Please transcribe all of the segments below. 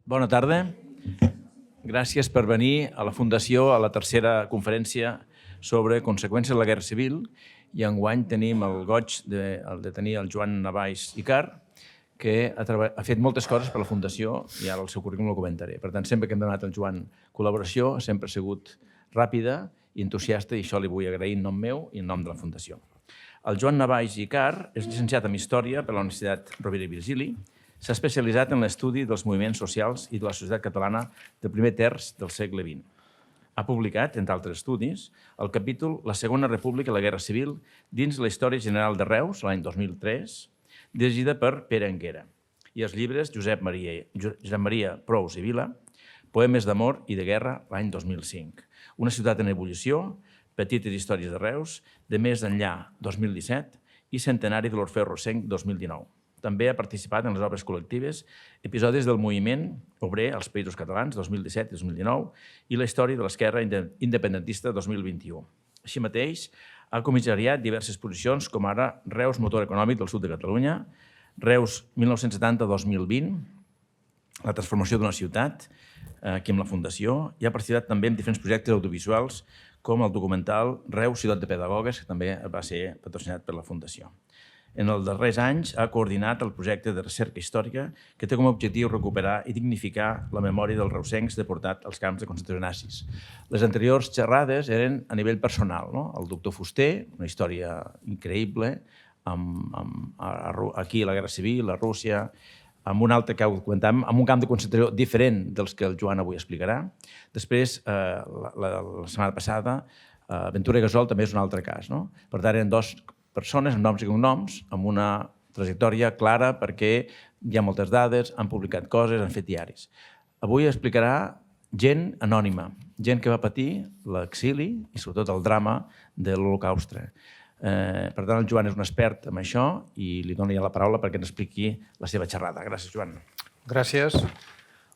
Bona tarda. Gràcies per venir a la Fundació a la tercera conferència sobre conseqüències de la Guerra Civil i enguany tenim el goig de tenir el Joan Navàs i Car, que ha fet moltes coses per la Fundació i ara el seu currículum el comentaré. Per tant, sempre que hem demanat al Joan col·laboració, sempre ha sigut ràpida i entusiasta i això li vull agrair en nom meu i en nom de la Fundació. El Joan Navàs i Car és llicenciat en Història per la Universitat Rovira i Virgili. S'ha especialitzat en l'estudi dels moviments socials i de la societat catalana del primer terç del segle XX. Ha publicat, entre altres estudis, el capítol La Segona República i la Guerra Civil dins la Història General de Reus, l'any 2003, dirigida per Pere Anguera, i els llibres Josep Maria Prous i Vila, Poemes d'amor i de guerra, l'any 2005. Una ciutat en ebullició, Petites històries de Reus, de més enllà, 2017, i Centenari de l'Orfeu Rosenc, 2019. També ha participat en les obres col·lectives, episodis del moviment obrer als Països Catalans, 2017 i 2019, i la història de l'esquerra independentista, 2021. Així mateix, ha comissariat diverses exposicions, com ara Reus, motor econòmic del sud de Catalunya, Reus 1970-2020, la transformació d'una ciutat, aquí amb la Fundació, i ha participat també en diferents projectes audiovisuals, com el documental Reus, ciutat de pedagogues, que també va ser patrocinat per la Fundació. En els darrers anys ha coordinat el projecte de recerca històrica que té com a objectiu recuperar i dignificar la memòria dels reusencs deportats als camps de concentració nazis. Les anteriors xerrades eren a nivell personal. El doctor Fuster, una història increïble, aquí a la Guerra Civil, a Rússia, amb un altre que ho comentàvem, amb un camp de concentració diferent dels que el Joan avui explicarà. Després, la setmana passada, Ventura i Gasol també és un altre cas. Per tant, eren dos persones amb noms i cognoms, amb una trajectòria clara perquè hi ha moltes dades, han publicat coses, han fet diaris. Avui explicarà gent anònima, gent que va patir l'exili i sobretot el drama de l'Holocaust. Per tant, el Joan és un expert en això i li dono ja la paraula perquè ens expliqui la seva xerrada. Gràcies, Joan. Gràcies.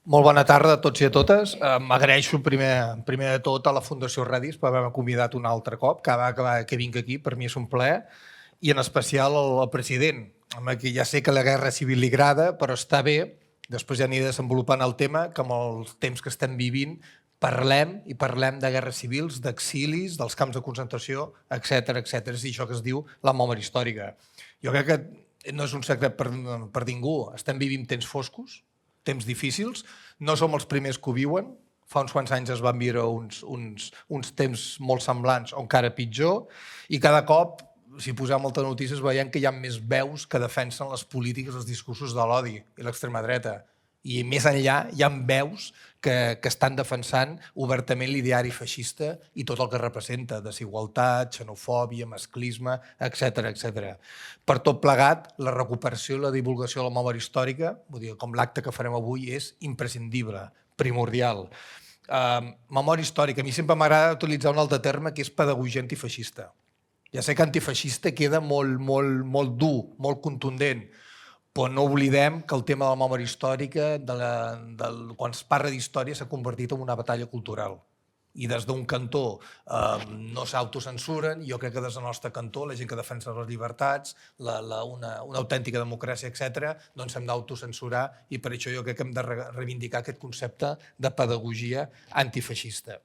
Molt bona tarda a tots i a totes. M'agraeixo primer de tot a la Fundació Redis per haver-me convidat un altre cop. Cada vegada que vinc aquí per mi és un plaer. I en especial al president, que ja sé que la Guerra Civil li agrada, però està bé, després ja aniré desenvolupant el tema, que amb els temps que estem vivint parlem de guerres civils, d'exilis, dels camps de concentració, etc. És això que es diu la memòria històrica. Jo crec que no és un secret per ningú. Estem vivint temps foscos, temps difícils, no som els primers que ho viuen. Fa uns quants anys es van viure uns temps molt semblants o encara pitjor, i cada cop, si posem moltes notícies, veiem que hi ha més veus que defensen les polítiques, els discursos de l'odi i l'extrema dreta. I més enllà hi ha veus que estan defensant obertament l'ideari feixista i tot el que representa, desigualtat, xenofòbia, masclisme, etc. Per tot plegat, la recuperació i la divulgació de la memòria històrica, com l'acte que farem avui, és imprescindible, primordial. Memòria històrica. A mi sempre m'agrada utilitzar un altre terme que és pedagogia antifeixista. Ja sé que antifeixista queda molt dur, molt contundent, però no oblidem que el tema de la memòria històrica, quan es parla d'història, s'ha convertit en una batalla cultural. I des d'un cantó no s'autocensuren, jo crec que des del nostre cantó, la gent que defensa les llibertats, una autèntica democràcia, etc., doncs hem d'autocensurar i per això jo crec que hem de reivindicar aquest concepte de pedagogia antifeixista.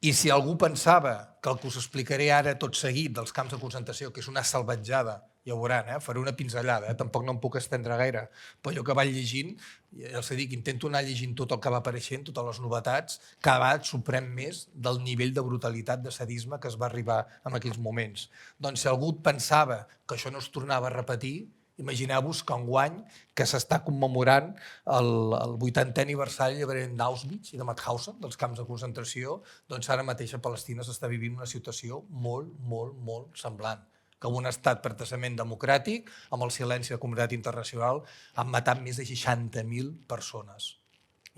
I si algú pensava que el que us explicaré ara tot seguit dels camps de concentració, que és una salvatjada, ja ho veuran, faré una pinzellada, tampoc no em puc estendre gaire, però jo que vaig llegint, ja els dic, intento anar llegint tot el que va apareixent, totes les novetats, cada vegada sorprèn més del nivell de brutalitat, de sadisme que es va arribar en aquells moments. Doncs si algú pensava que això no es tornava a repetir, imagineu-vos que enguany, que s'està commemorant el 80è aniversari d'Auschwitz i de Mauthausen, dels camps de concentració, doncs ara mateix a Palestina s'està vivint una situació molt semblant, que un estat pretesament democràtic, amb el silenci de la comunitat internacional, han matat més de 60.000 persones.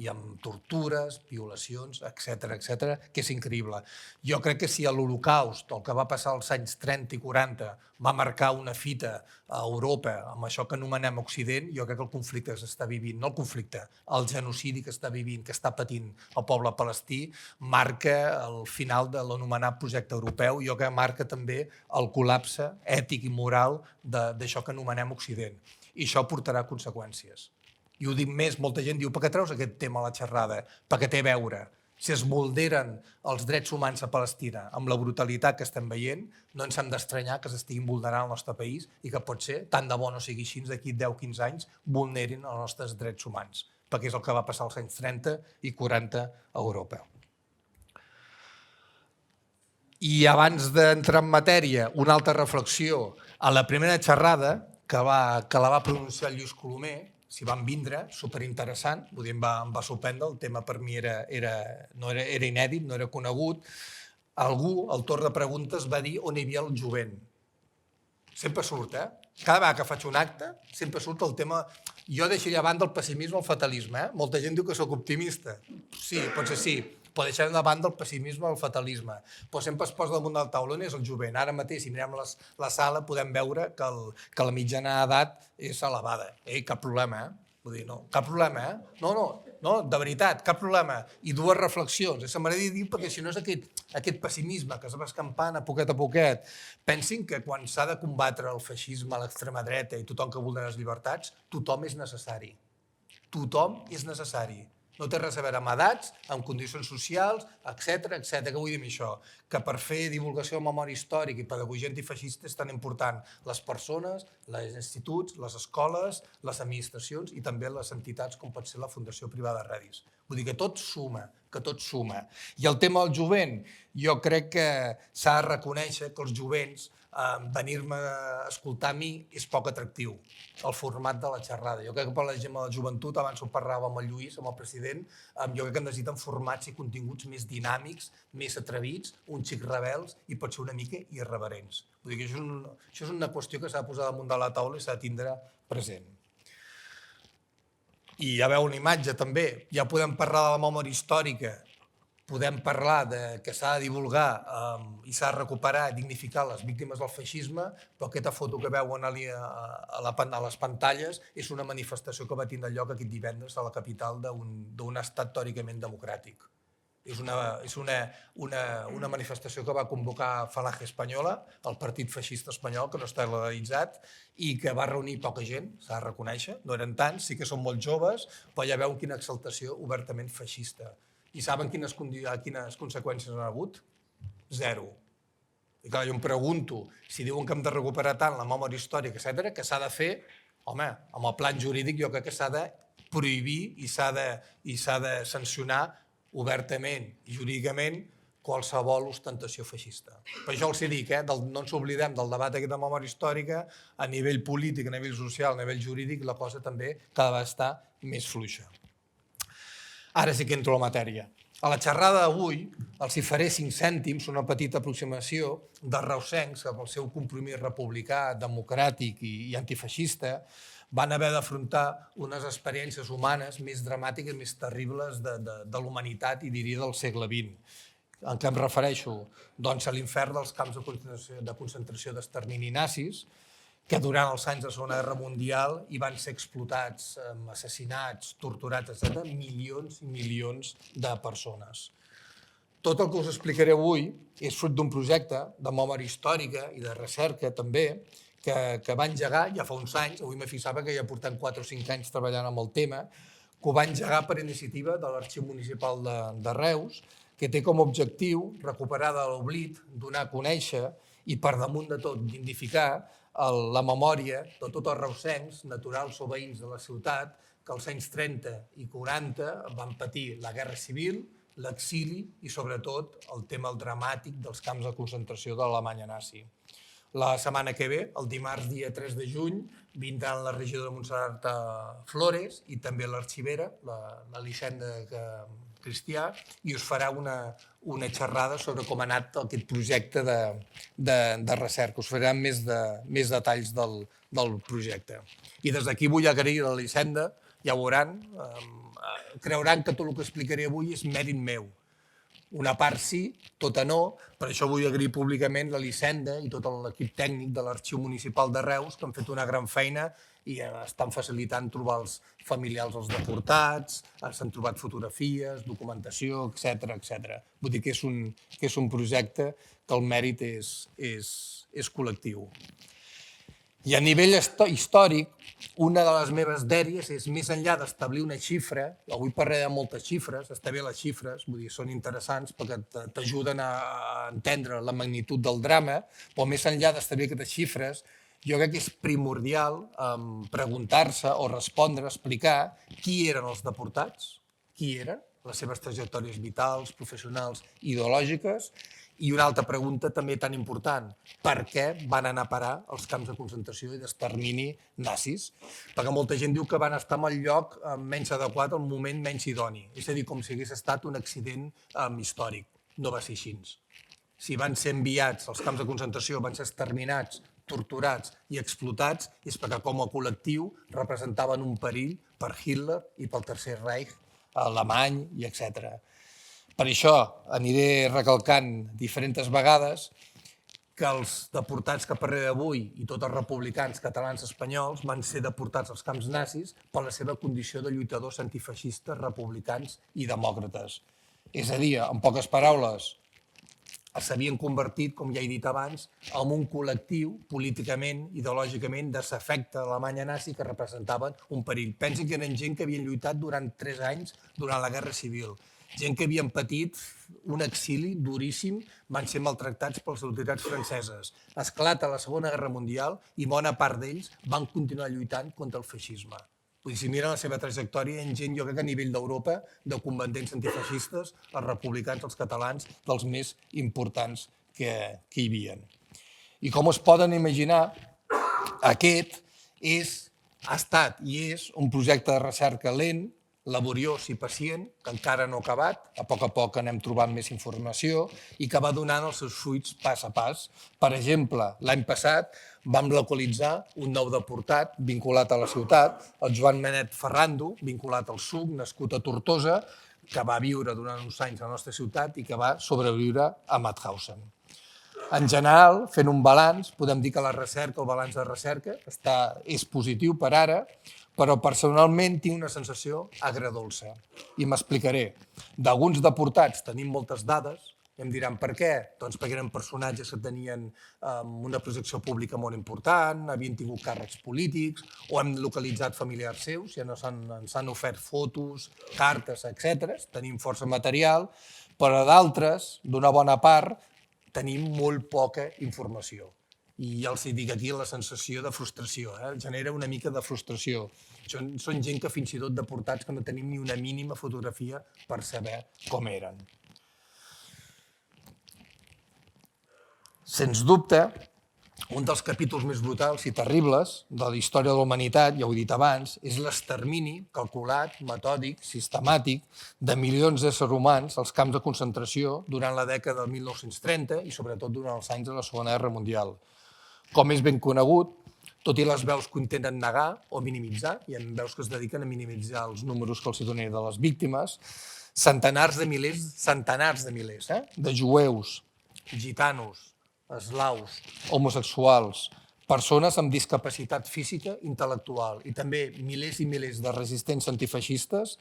I amb tortures, violacions, etc., que és increïble. Jo crec que si l'Holocaust, el que va passar als anys 30 i 40, va marcar una fita a Europa amb això que anomenem Occident, jo crec que el conflicte que s'està vivint, no el conflicte, el genocidi que està vivint, que està patint el poble palestí, marca el final de l'anomenat projecte europeu, jo crec que marca també el col·lapse ètic i moral d'això que anomenem Occident. I això portarà conseqüències. I ho dic més, molta gent diu, per què treus aquest tema a la xerrada? Perquè té a veure. Si es vulneren els drets humans a Palestina amb la brutalitat que estem veient, no ens hem d'estranyar que s'estiguin vulnerant al nostre país i que pot ser, tant de bo no sigui així, d'aquí 10-15 anys vulnerin els nostres drets humans, perquè és el que va passar als anys 30 i 40 a Europa. I abans d'entrar en matèria, una altra reflexió. A la primera xerrada, que la va pronunciar el Lluís Colomer, s'hi van vindre, superinteressant, vull dir, em va sorprendre, el tema per mi era inèdit, no era conegut. Algú, al torn de preguntes, va dir on hi havia el jovent. Sempre surt, Cada vegada que faig un acte, sempre surt el tema... Jo deixaria a banda el pessimisme o el fatalisme, Molta gent diu que sóc optimista. Sí, potser sí, però deixarem de banda el pessimisme o el fatalisme. Però sempre es posa damunt de la taula on és el jovent. Ara mateix, si mirem la sala, podem veure que la mitjana d'edat és elevada. Cap problema, Vull dir, no, cap problema, No, de veritat, cap problema. I dues reflexions. Se m'agradaria dir, perquè si no és aquest pessimisme que es va escampant a poquet. Pensin que quan s'ha de combatre el feixisme, l'extrema dreta i tothom que vulnera les llibertats, tothom és necessari. Tothom és necessari. No té res a veure amb edats, amb condicions socials, etc. Què vull dir amb això? Que per fer divulgació de memòria històrica i pedagogia antifeixista és tan important les persones, els instituts, les escoles, les administracions i també les entitats com pot ser la Fundació Privada Redis. Vull dir que tot suma, I el tema del jovent, jo crec que s'ha de reconèixer que els jovents venir-me a escoltar a mi és poc atractiu, el format de la xerrada. Jo crec que per la gent de la joventut, abans ho parlàvem amb el Lluís, amb el president, jo crec que necessiten formats i continguts més dinàmics, més atrevits, un xic rebels i pot ser una mica irreverents. Vull dir que això és una qüestió que s'ha de posar damunt de la taula i s'ha de tindre present. I ja veu una imatge també, ja podem parlar de la memòria històrica, podem parlar que s'ha de divulgar i s'ha de recuperar i dignificar les víctimes del feixisme, però aquesta foto que veuen a les pantalles és una manifestació que va tindre lloc aquest divendres a la capital d'un estat teòricament democràtic. És una manifestació que va convocar Falange Espanyola, el partit feixista espanyol, que no està legalitzat, i que va reunir poca gent, s'ha de reconèixer, no eren tants, sí que són molt joves, però ja veuen quina exaltació obertament feixista. I saben quines conseqüències han hagut? Zero. I clar, jo em pregunto, si diuen que hem de recuperar tant la memòria històrica, etc., que s'ha de fer, home, amb el plan jurídic jo crec que s'ha de prohibir i s'ha de sancionar obertament i jurídicament qualsevol ostentació feixista. Per això els dic, no ens oblidem del debat aquest de memòria històrica, a nivell polític, a nivell social, a nivell jurídic, la cosa també cada vegada està més fluixa. Ara sí que entro a la matèria. A la xerrada d'avui els hi faré 5 cèntims, una petita aproximació dels reusencs que amb el seu compromís republicà, democràtic i antifeixista van haver d'afrontar unes experiències humanes més dramàtiques, més terribles de l'humanitat i diria del segle XX. En què em refereixo? Doncs a l'infern dels camps de concentració d'extermini nazis, que durant els anys de la Segona Guerra Mundial hi van ser explotats, assassinats, torturats, etc., milions i milions de persones. Tot el que us explicaré avui és fruit d'un projecte de memòria històrica i de recerca també, que va engegar ja fa uns anys, avui me fixava que ja portem 4 o 5 anys treballant amb el tema, que ho va engegar per iniciativa de l'Arxiu Municipal de Reus, que té com a objectiu recuperar de l'oblit, donar a conèixer i per damunt de tot dignificar la memòria de tots els reusencs, naturals o veïns de la ciutat, que als anys 30 i 40 van patir la guerra civil, l'exili i sobretot el tema dramàtic dels camps de concentració de l'Alemanya nazi. La setmana que ve, el dimarts dia 3 de juny, vindran la regidora Montserrat Flores i també l'arxivera, l'Elisenda Cristià, i us farà una xerrada sobre com ha anat aquest projecte de recerca. Us farà més detalls del projecte. I des d'aquí vull agrair a l'Elisenda, ja ho veuran, creuran que tot el que explicaré avui és mèrit meu. Una part sí, tota no, per això vull agrair públicament l'Elisenda i tot l'equip tècnic de l'Arxiu Municipal de Reus, que han fet una gran feina i estan facilitant trobar els familiars dels deportats, s'han trobat fotografies, documentació, etc. Vull dir que és un projecte que el mèrit és col·lectiu. I a nivell històric, una de les meves dèries és, més enllà d'establir una xifra, avui parlaré de moltes xifres, està bé les xifres, vull dir, són interessants perquè t'ajuden a entendre la magnitud del drama, però més enllà d'establir aquestes xifres, jo crec que és primordial preguntar-se o respondre, explicar qui eren els deportats, qui eren, les seves trajectòries vitals, professionals, ideològiques, i una altra pregunta també tan important, per què van anar a parar als camps de concentració i d'extermini nazis? Perquè molta gent diu que van estar en el lloc menys adequat, al moment menys idoni. És a dir, com si hagués estat un accident històric. No va ser així. Si van ser enviats als camps de concentració, van ser exterminats, torturats i explotats, és perquè com a col·lectiu representaven un perill per Hitler i pel Tercer Reich alemany i etc. Per això aniré recalcant diferents vegades que els deportats que parlaré avui i tots els republicans catalans espanyols van ser deportats als camps nazis per la seva condició de lluitadors antifeixistes, republicans i demòcrates. És a dir, en poques paraules, s'havien convertit, com ja he dit abans, en un col·lectiu políticament, ideològicament, desafecte de l'Alemanya nazi que representaven un perill. Pensen que eren gent que havien lluitat durant 3 anys durant la Guerra Civil, gent que havien patit un exili duríssim, van ser maltractats per les autoritats franceses. Esclata la Segona Guerra Mundial i bona part d'ells van continuar lluitant contra el feixisme. Vull dir, si miren la seva trajectòria, hi ha gent, jo crec que a nivell d'Europa, de combatents antifeixistes, els republicans, els catalans, dels més importants que hi havia. I com es poden imaginar, aquest ha estat i és un projecte de recerca lent, laboriós i pacient, que encara no ha acabat, a poc anem trobant més informació i que va donant els seus fruits pas a pas. Per exemple, l'any passat vam localitzar un nou deportat vinculat a la ciutat, el Joan Manet Ferrando, vinculat al SUC, nascut a Tortosa, que va viure durant uns anys a la nostra ciutat i que va sobreviure a Mauthausen. En general, fent un balanç, podem dir que la recerca, el balanç de recerca, és positiu per ara, però personalment tinc una sensació agredolça. I m'explicaré. D'alguns deportats tenim moltes dades, i em diran per què? Doncs perquè eren personatges que tenien una projecció pública molt important, havien tingut càrrecs polítics, o hem localitzat familiars seus, ja ens han ofert fotos, cartes, etc. Tenim força material, però d'altres, d'una bona part, tenim molt poca informació. I ja els dic aquí la sensació de frustració, genera una mica de frustració. Són gent que fins i tot deportats que no tenim ni una mínima fotografia per saber com eren. Sens dubte, un dels capítols més brutals i terribles de la història de la humanitat, ja ho he dit abans, és l'extermini calculat, metòdic, sistemàtic de milions d'éssers humans als camps de concentració durant la dècada de 1930 i sobretot durant els anys de la Segona Guerra Mundial. Com és ben conegut, tot i les veus que ho intenten negar o minimitzar, hi ha veus que es dediquen a minimitzar els números que els donaré de les víctimes, centenars de milers de jueus, gitanos, eslaus, homosexuals, persones amb discapacitat física i intel·lectual i també milers i milers de resistents antifeixistes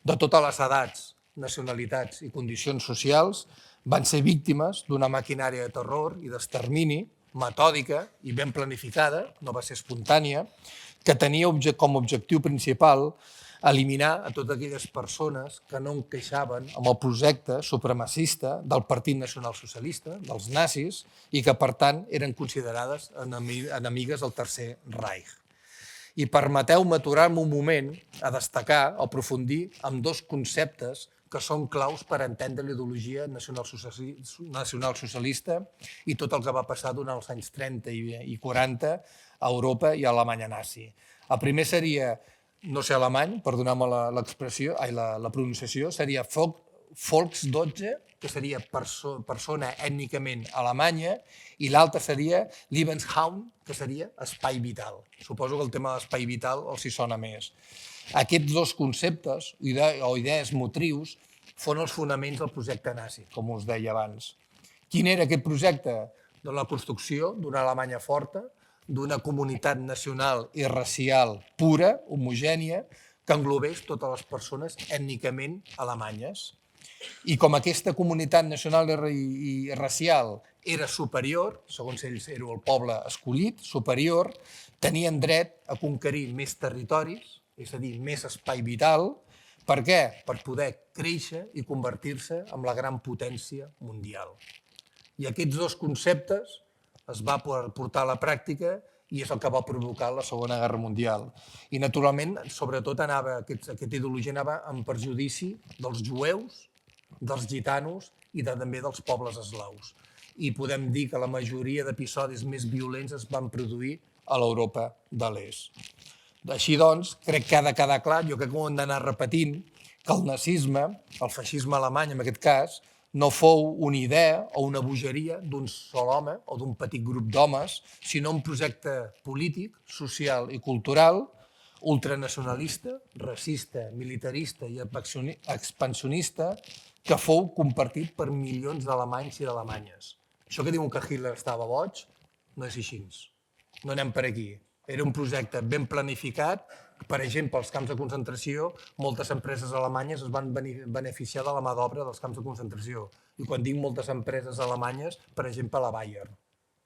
de totes les edats, nacionalitats i condicions socials van ser víctimes d'una maquinària de terror i d'extermini metòdica i ben planificada, no va ser espontània, que tenia com a objectiu principal eliminar a totes aquelles persones que no encaixaven amb el projecte supremacista del Partit Nacional Socialista, dels nazis, i que, per tant, eren considerades enemigues del Tercer Reich. I permeteu-me aturar-me un moment a destacar o aprofundir en 2 conceptes que són claus per entendre l'ideologia nacionalsocialista i tot el que va passar durant els anys 30 i 40 a Europa i a Alemanya nazi. El primer seria, no sé alemany, perdoneu-me l'expressió, la pronunciació, seria Volksdeutsche, que seria persona ètnicament alemanya, i l'altre seria Lebensraum, que seria espai vital. Suposo que el tema de l'espai vital els hi sona més. Aquests 2 conceptes o idees motrius foren els fonaments del projecte nazi, com us deia abans. Quin era aquest projecte? De la construcció d'una Alemanya forta, d'una comunitat nacional i racial pura, homogènia, que englobés totes les persones ètnicament alemanyes. I com aquesta comunitat nacional i racial era superior, segons ells era el poble escollit, superior, tenien dret a conquerir més territoris, és a dir, més espai vital. Per què? Per poder créixer i convertir-se en la gran potència mundial. I aquests dos conceptes es va portar a la pràctica i és el que va provocar la Segona Guerra Mundial. I, naturalment, sobretot aquesta ideologia anava en perjudici dels jueus, dels gitanos i també dels pobles eslaus. I podem dir que la majoria d'episodis més violents es van produir a l'Europa de l'Est. Així doncs, crec que ha de quedar clar, jo crec que ho hem d'anar repetint, que el nazisme, el feixisme alemany en aquest cas, no fou una idea o una bogeria d'un sol home o d'un petit grup d'homes, sinó un projecte polític, social i cultural, ultranacionalista, racista, militarista i expansionista, que fou compartit per milions d'alemanys i d'alemanyes. Això que diuen que Hitler estava boig, no és així. No anem per aquí. Era un projecte ben planificat. Per exemple, als camps de concentració, moltes empreses alemanyes es van beneficiar de la mà d'obra dels camps de concentració. I quan dic moltes empreses alemanyes, per exemple, la Bayer,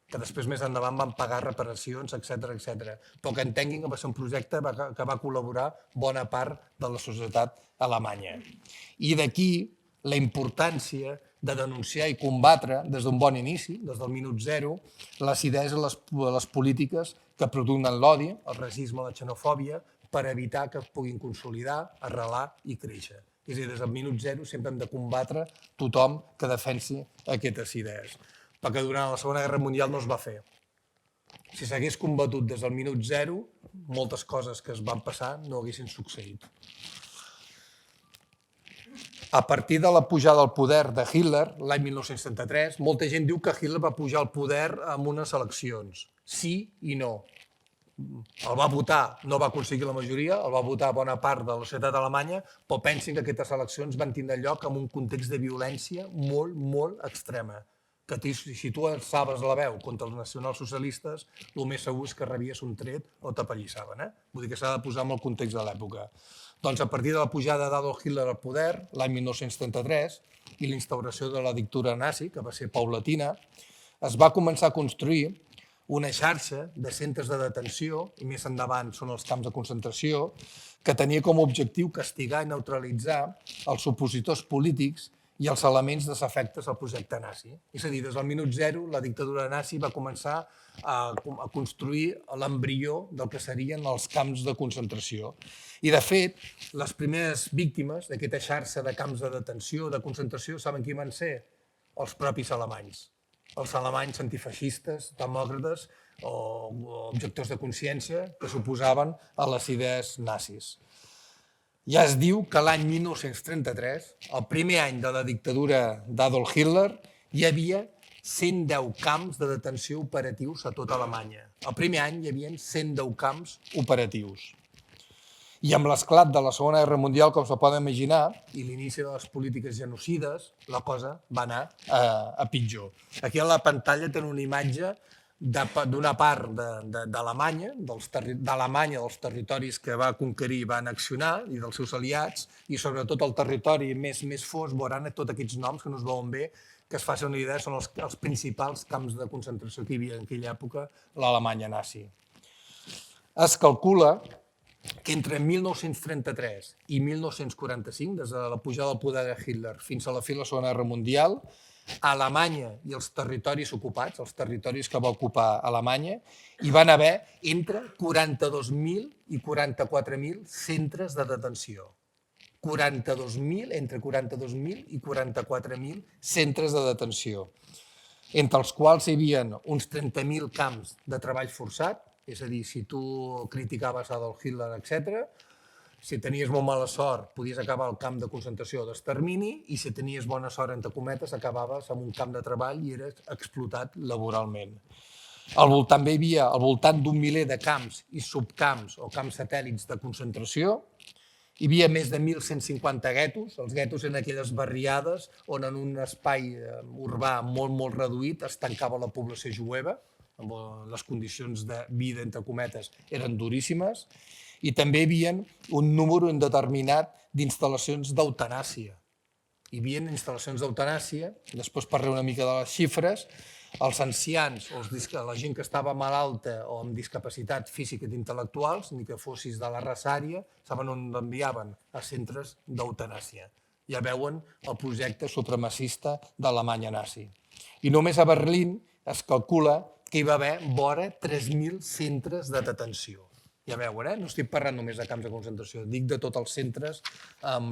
que després més endavant van pagar reparacions, etc. Però que entenguin que va ser un projecte que va col·laborar bona part de la societat alemanya. I d'aquí la importància de denunciar i combatre des d'un bon inici, des del minut zero, les idees i les polítiques que produïen l'odi, el racisme, la xenofòbia, per evitar que es puguin consolidar, arrelar i créixer. És a dir, des del minut zero sempre hem de combatre tothom que defensi aquestes idees. Perquè durant la Segona Guerra Mundial no es va fer. Si s'hagués combatut des del minut zero, moltes coses que es van passar no haguessin succeït. A partir de la pujada al poder de Hitler, l'any 1933, molta gent diu que Hitler va pujar al poder amb unes eleccions. Sí i no. El va votar, no va aconseguir la majoria, el va votar bona part de la societat alemanya, però pensin que aquestes eleccions van tindre lloc en un context de violència molt, molt extrema. Que si tu alçaves la veu contra els nacionalsocialistes, el més segur és que rebies un tret o t'apallissaven. Vull dir que s'ha de posar en el context de l'època. Doncs a partir de la pujada d'Adolf Hitler al poder, l'any 1933, i l'instauració de la dictadura nazi, que va ser paulatina, es va començar a construir una xarxa de centres de detenció, i més endavant són els camps de concentració, que tenia com a objectiu castigar i neutralitzar els opositors polítics i els elements desafectes al projecte nazi. És a dir, des del minut zero, la dictadura nazi va començar a construir l'embrió del que serien els camps de concentració. I, de fet, les primeres víctimes d'aquesta xarxa de camps de detenció, de concentració, saben qui van ser? Els propis alemanys. Els alemanys antifeixistes, demòcrates o objectors de consciència que s'oposaven a les idees nazis. Ja es diu que l'any 1933, el primer any de la dictadura d'Adolf Hitler, hi havia 110 camps de detenció operatius a tota Alemanya. El primer any hi havia 110 camps operatius. I amb l'esclat de la Segona Guerra Mundial, com se poden imaginar, i l'inici de les polítiques genocides, la cosa va anar a pitjor. Aquí a la pantalla tenen una imatge d'una part d'Alemanya, dels territoris que va conquerir i va annexionar, i dels seus aliats, i sobretot el territori més fosc, veuran tots aquests noms que no es veuen bé, que es facin una idea, són els principals camps de concentració que hi havia en aquella època, l'Alemanya nazi. Es calcula que entre 1933 i 1945, des de la pujada al poder de Hitler fins a la fi de la Segona Guerra Mundial, a Alemanya i els territoris ocupats, els territoris que va ocupar Alemanya, hi van haver entre 42.000 i 44.000 centres de detenció. Entre 42.000 i 44.000 centres de detenció, entre els quals hi havia uns 30.000 camps de treball forçat, és a dir, si tu criticaves Adolf Hitler, etc., si tenies molt mala sort, podies acabar al camp de concentració o d'extermini, i si tenies bona sort, entre cometes, acabaves en un camp de treball i eres explotat laboralment. També hi havia al voltant d'un miler de camps i subcamps o camps satèl·lits de concentració. Hi havia més de 1.150 guetos. Els guetos eren aquelles barriades on en un espai urbà molt reduït es tancava la població jueva. Les condicions de vida, entre cometes, eren duríssimes. I també hi havia un número indeterminat d'instal·lacions d'eutanàsia. Hi havia instal·lacions d'eutanàsia, després parlaré una mica de les xifres, els ancians o la gent que estava malalta o amb discapacitat física i intel·lectuals, ni que fossis de la raça ària, saben on l'enviaven? A centres d'eutanàsia. Ja veuen el projecte supremacista d'Alemanya nazi. I només a Berlín es calcula que hi va haver vora 3.000 centres de detenció. Ja veuen, no estic parlant només de camps de concentració, dic de tots els centres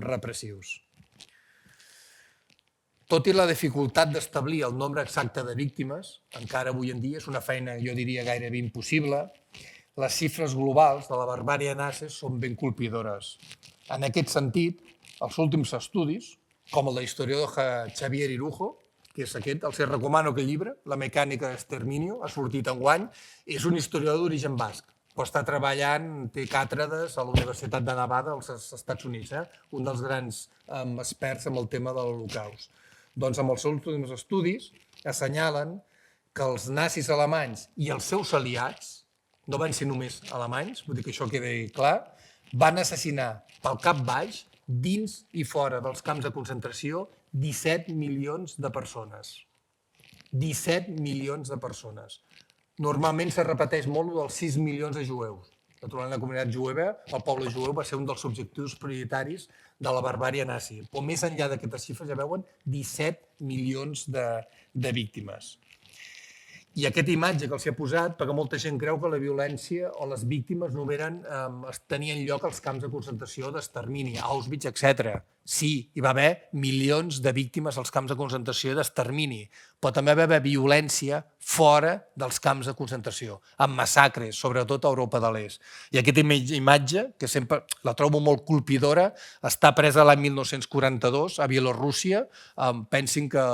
repressius. Tot i la dificultat d'establir el nombre exacte de víctimes, encara avui en dia és una feina, jo diria, gairebé impossible, les xifres globals de la barbàrie nazi són ben colpidores. En aquest sentit, els últims estudis, com el de l'historiador Xavier Irujo, que és aquest, els recomano aquest llibre, La mecànica d'exterminio, ha sortit enguany, és un historiador d'origen basc, però està treballant, té càtedres a la Universitat de Nevada als Estats Units, un dels grans experts en el tema de l'Holocaust. Doncs amb els seus últims estudis assenyalen que els nazis alemanys i els seus aliats, no van ser només alemanys, vull dir que això quedi clar, van assassinar pel cap baix, dins i fora dels camps de concentració, 17 milions de persones. 17 milions de persones. Normalment se repeteix molt dels 6 milions de jueus. Naturalment, la comunitat jueva, el poble jueu, va ser un dels objectius prioritaris de la barbàrie nazi. Però més enllà d'aquestes xifres, ja veuen, 17 milions de víctimes. I aquesta imatge que els he posat, perquè molta gent creu que la violència o les víctimes tenien lloc als camps de concentració, d'extermini, Auschwitz, etc. Sí, hi va haver milions de víctimes als camps de concentració d'extermini, però també va haver violència fora dels camps de concentració, amb massacres, sobretot a Europa de l'Est. I aquesta imatge, que sempre la trobo molt colpidora, està presa l'any 1942 a Bielorússia. Pensin que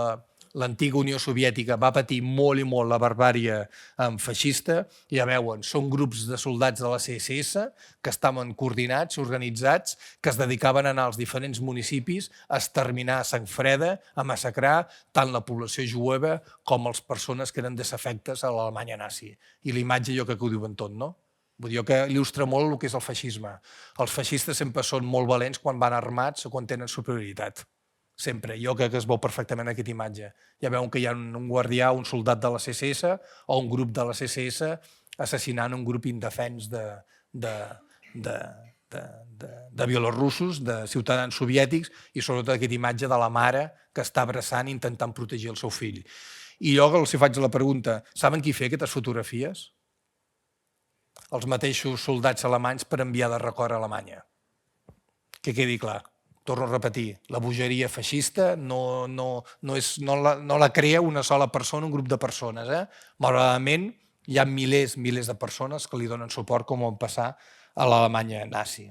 l'antiga Unió Soviètica va patir molt i molt la barbàrie feixista. Ja veuen, són grups de soldats de la CSS que estaven coordinats, organitzats, que es dedicaven a anar als diferents municipis a exterminar a sang freda, a massacrar tant la població jueva com les persones que eren desafectes a l'Alemanya nazi. I la imatge jo crec que ho diuen tot, no? Vull dir que il·lustra molt el que és el feixisme. Els feixistes sempre són molt valents quan van armats o quan tenen superioritat. Sempre. Jo crec que es veu perfectament aquesta imatge. Ja veuen que hi ha un guardià, un soldat de la CSS o un grup de la CSS assassinant un grup indefens de bielorussos, de ciutadans soviètics, i sobretot aquesta imatge de la mare que està abraçant intentant protegir el seu fill. I jo els faig la pregunta, saben qui feia aquestes fotografies? Els mateixos soldats alemanys per enviar de record a Alemanya. Que quedi clar. Torno a repetir, la bogeria feixista no la crea una sola persona, un grup de persones. Malauradament, hi ha milers de persones que li donen suport, com va passar a l'Alemanya nazi.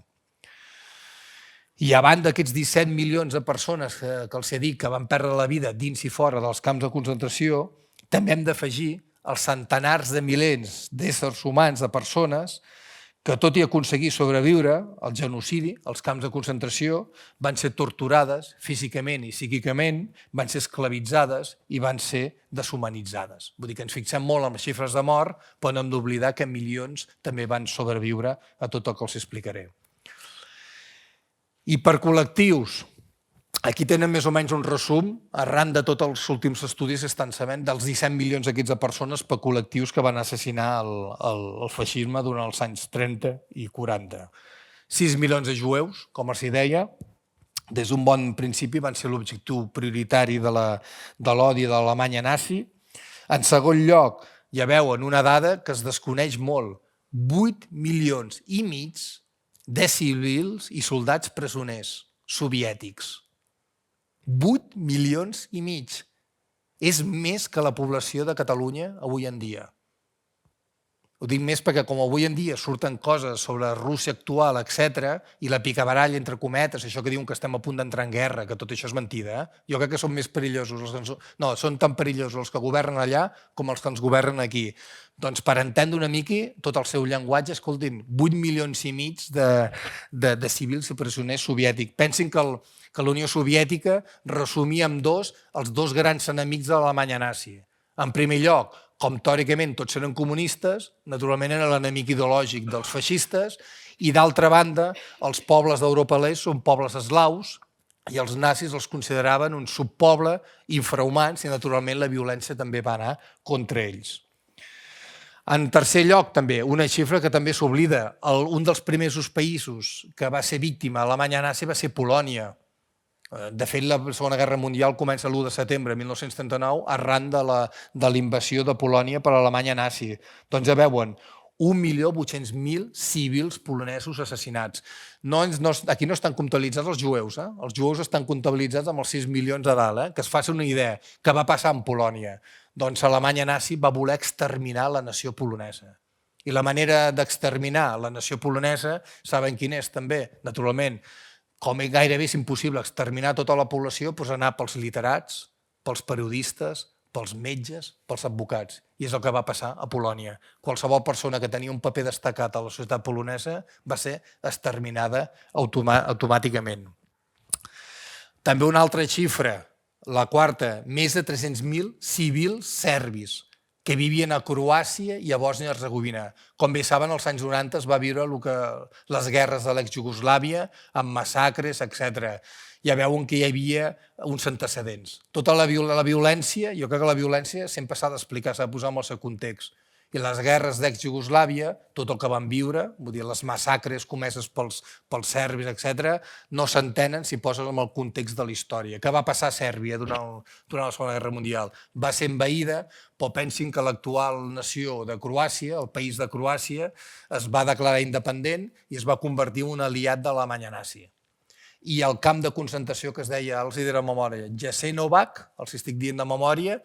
I a banda d'aquests 17 milions de persones que els he dit que van perdre la vida dins i fora dels camps de concentració, també hem d'afegir els centenars de milers d'éssers humans, de persones, que tot i aconseguir sobreviure al genocidi, als camps de concentració, van ser torturades físicament i psíquicament, van ser esclavitzades i van ser deshumanitzades. Vull dir que ens fixem molt en les xifres de mort, però no hem d'oblidar que milions també van sobreviure a tot el que els explicaré. I per col·lectius, aquí tenen més o menys un resum, arran de tots els últims estudis estan sabent dels 17 milions d'aquests de persones per col·lectius que van assassinar el feixisme durant els anys 30 i 40. 6 milions de jueus, com els deia, des d'un bon principi van ser l'objectiu prioritari de l'odi de l'Alemanya nazi. En segon lloc, ja veuen una dada que es desconeix molt, 8 milions i mig de civils i soldats presoners soviètics. 8 milions i mig. És més que la població de Catalunya avui en dia. Ho dic més perquè com avui en dia surten coses sobre Rússia actual, etc., i la picabaralla entre cometes, això que diuen que estem a punt d'entrar en guerra, que tot això és mentida, jo crec que són més perillosos els que no, són tan perillosos els que governen allà com els que ens governen aquí. Doncs per entendre una mica tot el seu llenguatge, escoltin, 8 milions i mig de civils i presoners soviètics. Pensin que la Unió Soviètica resumia en els dos grans enemics de l'Alemanya nazi. En primer lloc, com teòricament tots eren comunistes, naturalment era l'enemic ideològic dels feixistes, i d'altra banda, els pobles d'Europa de l'Est són pobles eslaus, i els nazis els consideraven un subpoble infrahumans i, naturalment, la violència també va anar contra ells. En tercer lloc, també, una xifra que també s'oblida. Un dels primers països que va ser víctima de l'Alemanya nazi va ser Polònia. De fet, la Segona Guerra Mundial comença l'1 de setembre de 1939 arran de la invasió de Polònia per l'Alemanya nazi. Doncs ja veuen, 1.800.000 civils polonesos assassinats. Aquí no estan comptabilitzats els jueus. Els jueus estan comptabilitzats amb els 6 milions a dalt. Que es faci una idea. Què va passar en Polònia? Doncs l'Alemanya nazi va voler exterminar la nació polonesa. I la manera d'exterminar la nació polonesa, saben quina és també? Naturalment, com gairebé és impossible exterminar tota la població, doncs anar pels literats, pels periodistes, pels metges, pels advocats. I és el que va passar a Polònia. Qualsevol persona que tenia un paper destacat a la societat polonesa va ser exterminada automàticament. També una altra xifra, la quarta, més de 300.000 civils serbis que vivien a Croàcia i a Bòsnia-Hercegovina. Com bé saben, als anys 90 es va viure les guerres de l'ex-Jugoslàvia amb massacres, etc. Ja veuen que hi havia uns antecedents. Tota la violència, jo crec que la violència sempre s'ha d'explicar, s'ha de posar en el seu context. I les guerres d'ex-Jugoslàvia, tot el que van viure, vull dir, les massacres comeses pels serbis, etc., no s'entenen si poses en el context de la història. Què va passar a Sèrbia durant la Segona Guerra Mundial? Va ser envaïda, però pensin que l'actual nació de Croàcia, el país de Croàcia, es va declarar independent i es va convertir en un aliat de l'Alemanya nazi. I el camp de concentració que es deia, els diré de memòria, Jasenovac, els estic dient de memòria,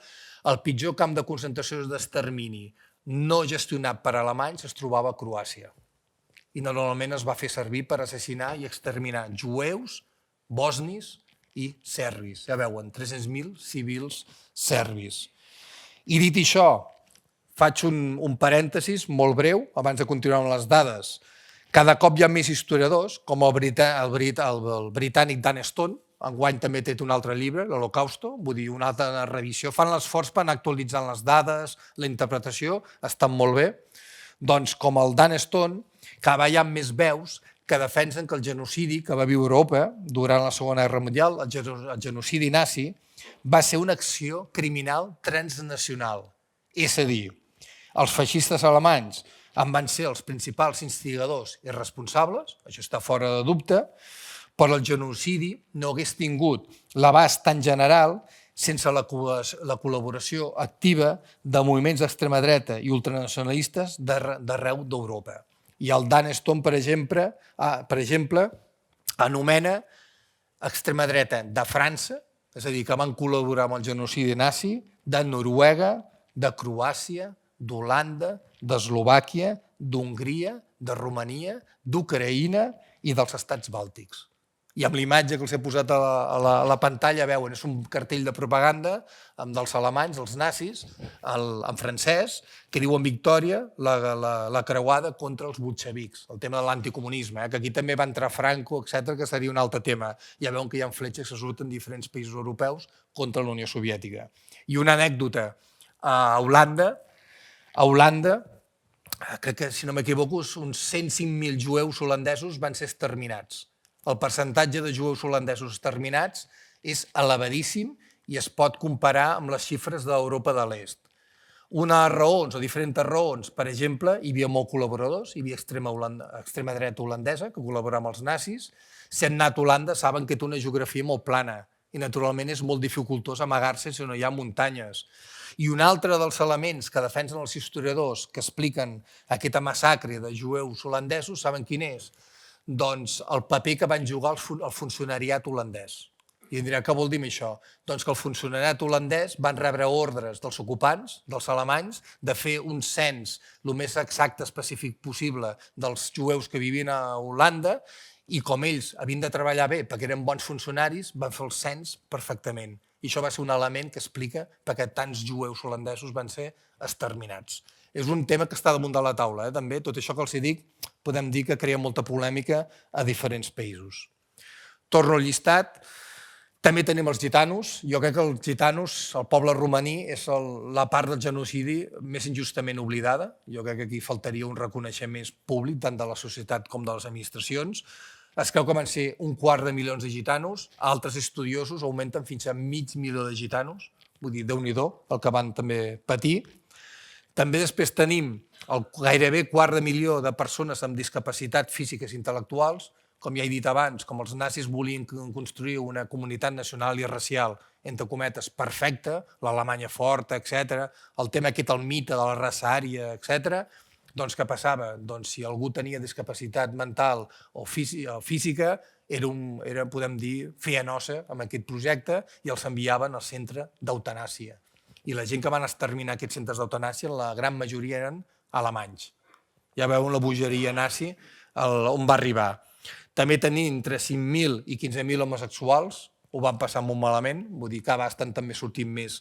el pitjor camp de concentració d'extermini no gestionat per alemanys es trobava a Croàcia. I normalment es va fer servir per assassinar i exterminar jueus, bosnis i serbis. Ja veuen, 300.000 civils serbis. I dit això, faig un parèntesis molt breu, abans de continuar amb les dades. Cada cop hi ha més historiadors, com el britànic Dan Stone, enguany també té un altre llibre, l'Holocausto, vull dir, una altra revisió. Fan l'esforç per anar actualitzant les dades, la interpretació, estan molt bé. Doncs com el Dan Stone, cada vegada hi ha més veus que defensen que el genocidi que va viure Europa durant la Segona Guerra Mundial, el genocidi nazi, va ser una acció criminal transnacional. És a dir, els feixistes alemanys en van ser els principals instigadors i responsables, això està fora de dubte, però el genocidi no hagués tingut l'abast tan general sense la col·laboració activa de moviments d'extrema dreta i ultranacionalistes d'arreu d'Europa. I el Dan Stone, per exemple, anomena extrema dreta de França, és a dir, que van col·laborar amb el genocidi nazi, de Noruega, de Croàcia, d'Holanda, d'Eslovàquia, d'Hongria, de Romania, d'Ucraïna i dels estats bàltics. I amb l'imatge que els he posat a la pantalla, veuen, és un cartell de propaganda dels alemanys, els nazis, en francès, que diuen victòria, la creuada contra els bolxevics, el tema de l'anticomunisme, que aquí també va entrar Franco, etc., que seria un altre tema. Ja veuen que hi ha fletxes que surten en diferents països europeus contra la Unió Soviètica. I una anècdota, a Holanda, crec que, si no m'equivoco, uns 105.000 jueus holandesos van ser exterminats. El percentatge de jueus holandesos exterminats és elevadíssim i es pot comparar amb les xifres d'Europa de l'Est. Una de les raons, o diferents raons, per exemple, hi havia molts col·laboradors, hi havia extrema dreta holandesa que col·laborava amb els nazis. Si han anat a Holanda saben que té una geografia molt plana i naturalment és molt dificultós amagar-se si no hi ha muntanyes. I un altre dels elements que defensen els historiadors que expliquen aquesta massacre de jueus holandesos, saben quin és? Doncs el paper que van jugar el funcionariat holandès. I em dirà, què vol dir això? Doncs que el funcionariat holandès van rebre ordres dels ocupants, dels alemanys, de fer un cens el més exacte, específic possible dels jueus que vivien a Holanda i com ells havien de treballar bé perquè eren bons funcionaris, van fer el cens perfectament. I això va ser un element que explica perquè tants jueus holandesos van ser exterminats. És un tema que està damunt de la taula, també. Tot això que els dic, podem dir que crea molta polèmica a diferents països. Torno al llistat. També tenim els gitanos. Jo crec que els gitanos, el poble romaní, és la part del genocidi més injustament oblidada. Jo crec que aquí faltaria un reconeixement públic tant de la societat com de les administracions. Es creu que van ser 250.000 de gitanos, altres estudiosos augmenten fins a 500.000 de gitanos, vull dir, Déu-n'hi-do, el que van també patir. També després tenim el gairebé 250.000 de persones amb discapacitat físiques i intel·lectuals. Com ja he dit abans, com els nazis volien construir una comunitat nacional i racial, entre cometes, perfecta, l'Alemanya forta, etc. El tema aquest, el mite de la raça ària, etc. Doncs què passava? Doncs si algú tenia discapacitat mental o física, era, podem dir, feia nosa amb aquest projecte i els enviaven al centre d'eutanàsia. I la gent que van exterminar aquests centres d'eutanàsia, la gran majoria eren alemanys. Ja veuen la bogeria nazi on va arribar. També tenim entre 5.000 i 15.000 homosexuals, ho van passar molt malament, vull dir que estan també sortint més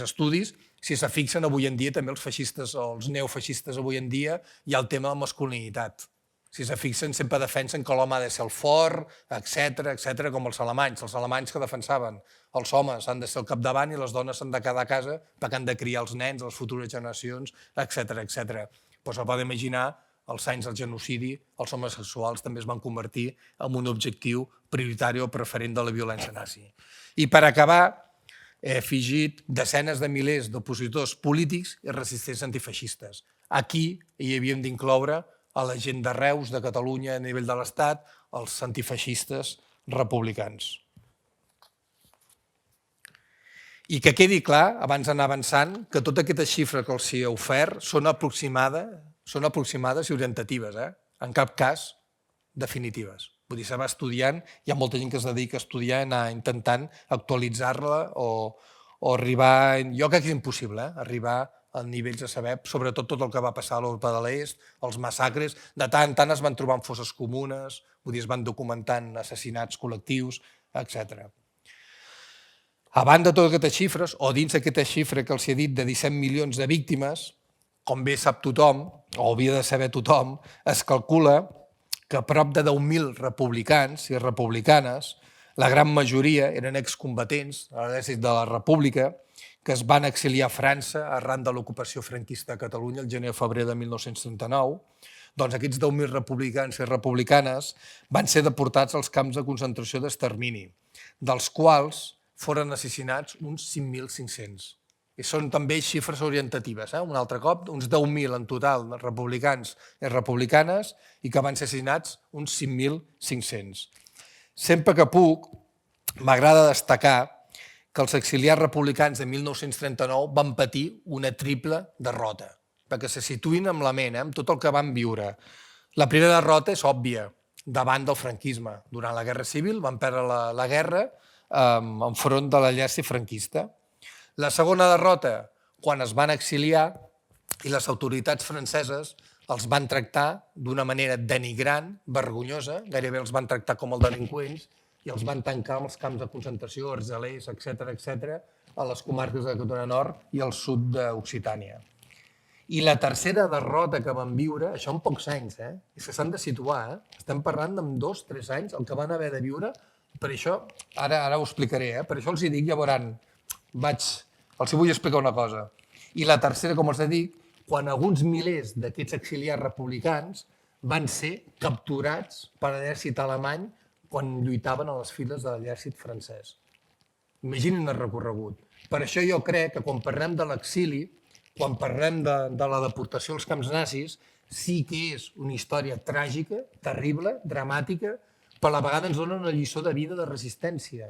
estudis. Si se fixen avui en dia, també els feixistes o els neofeixistes avui en dia, hi ha el tema de masculinitat. Si se fixen, sempre defensen que l'home ha de ser el fort, etc, com els alemanys. Els alemanys que defensaven els homes han de ser el capdavant i les dones s'han de quedar a casa perquè han de criar els nens, les futures generacions, etc. Doncs se pot imaginar, als anys del genocidi, els homosexuals també es van convertir en un objectiu prioritari o preferent de la violència nazi. I per acabar, he afegit desenes de milers d'opositors polítics i resistents antifeixistes. Aquí hi havíem d'incloure a la gent de Reus, de Catalunya, a nivell de l'Estat, els antifeixistes republicans. I que quedi clar, abans d'anar avançant, que tota aquesta xifra que els he ofert són aproximades i orientatives, en cap cas definitives. Vull dir, se va estudiant, hi ha molta gent que es dedica a estudiar i anar intentant actualitzar-la o arribar... Jo crec que és impossible, arribar a nivells de saber, sobretot tot el que va passar a l'Europa de l'Est, els massacres, de tant en tant es van trobant fosses comunes, vull dir, es van documentant assassinats col·lectius, etc. A banda de totes aquestes xifres, o dins d'aquesta xifra que els he dit de 17 milions de víctimes, com bé sap tothom, o hauria de saber tothom, es calcula que prop de 10.000 republicans i republicanes, la gran majoria eren excombatents a l'exèrcit de la República, que es van exiliar a França arran de l'ocupació franquista a Catalunya el gener o febrer de 1939, doncs aquests 10.000 republicans i republicanes van ser deportats als camps de concentració d'extermini, dels quals foren assassinats uns 5.500. I són també xifres orientatives, un altre cop, uns 10.000 en total de republicans i republicanes i que van ser assassinats uns 5.500. Sempre que puc, m'agrada destacar que els exiliats republicans de 1939 van patir una triple derrota, perquè se situïn amb la ment, amb tot el que van viure. La primera derrota és òbvia, davant del franquisme. Durant la Guerra Civil van perdre la guerra enfront de l'exèrcit franquista. La segona derrota, quan es van exiliar i les autoritats franceses els van tractar d'una manera denigrant, vergonyosa, gairebé els van tractar com els delinqüents i els van tancar als camps de concentració, Argelers, etc., a les comarques de Catalunya Nord i al sud d'Occitània. I la tercera derrota que van viure, això en pocs anys, és que s'han de situar, estem parlant d'en 2-3 anys, el que van haver de viure, per això, ara ho explicaré, per això els hi dic, ja veuran, els hi vull explicar una cosa. I la tercera, com els dic, quan alguns milers d'aquests exiliats republicans van ser capturats per l'exèrcit alemany quan lluitaven a les files de l'exèrcit francès. Imaginin el recorregut. Per això jo crec que quan parlem de l'exili, quan parlem de la deportació als camps nazis, sí que és una història tràgica, terrible, dramàtica, però a la vegada ens dona una lliçó de vida de resistència.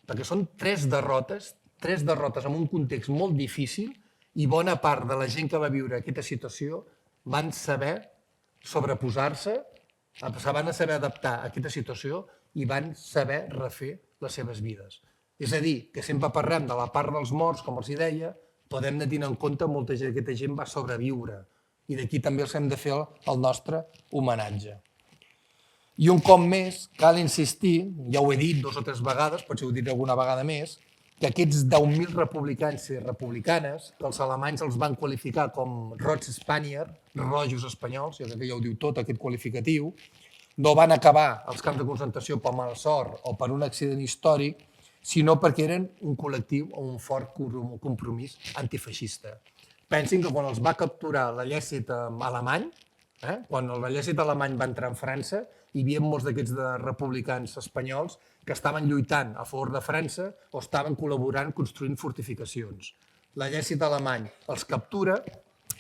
Perquè són tres derrotes en un context molt difícil i bona part de la gent que va viure aquesta situació van saber sobreposar-se, se van saber adaptar a aquesta situació i van saber refer les seves vides. És a dir, que sempre parlem de la part dels morts, com els deia, podem tenir en compte que molta gent, aquesta gent va sobreviure i d'aquí també els hem de fer el nostre homenatge. I un cop més, cal insistir, ja ho he dit 2 o 3 vegades, potser ho diré alguna vegada més, que aquests 10.000 republicans i republicanes, que els alemanys els van qualificar com Roig Spanier, rojos espanyols, jo crec que ja ho diu tot aquest qualificatiu, no van acabar als camps de concentració per mala sort o per un accident històric, sinó perquè eren un col·lectiu o un fort compromís antifeixista. Pensin que quan els va capturar l'exèrcit alemany, Quan l'exèrcit alemany va entrar en França, hi havia molts d'aquests republicans espanyols que estaven lluitant a favor de França o estaven col·laborant construint fortificacions. L'exèrcit alemany els captura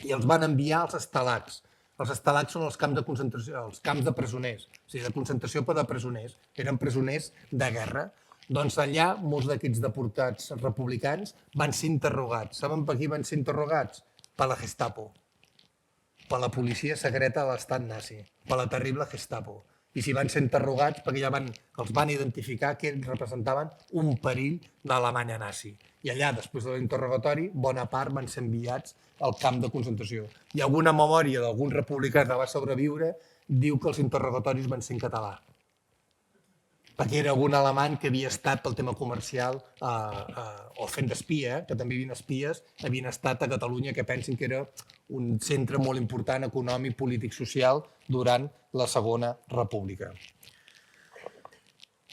i els van enviar als estalats. Els estalats són els camps de concentració, els camps de presoners, o sigui, de concentració per de presoners. Eren presoners de guerra. Doncs allà molts d'aquests deportats republicans van ser interrogats. Saben per qui van ser interrogats? Per la Gestapo, per la policia secreta de l'estat nazi, per la terrible Gestapo. I si van ser interrogats perquè ja els van identificar que representaven un perill de l'Alemanya nazi. I allà, després de l'interrogatori, bona part van ser enviats al camp de concentració. I alguna memòria d'algun republicà que va sobreviure diu que els interrogatoris van ser en català, perquè era algun alemany que havia estat pel tema comercial o fent d'espia, que també hi havia espies, havien estat a Catalunya, que pensin que era un centre molt important econòmic, polític, social durant la Segona República.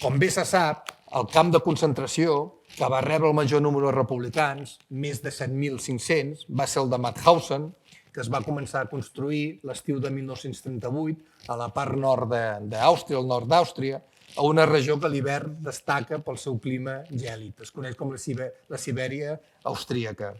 Com bé se sap, el camp de concentració que va rebre el major número de republicans, més de 7.500, va ser el de Mauthausen, que es va començar a construir l'estiu de 1938 a la part nord d'Àustria, al nord d'Àustria, a una regió que a l'hivern destaca pel seu clima gèlid. Es coneix com la Sibèria austríaca.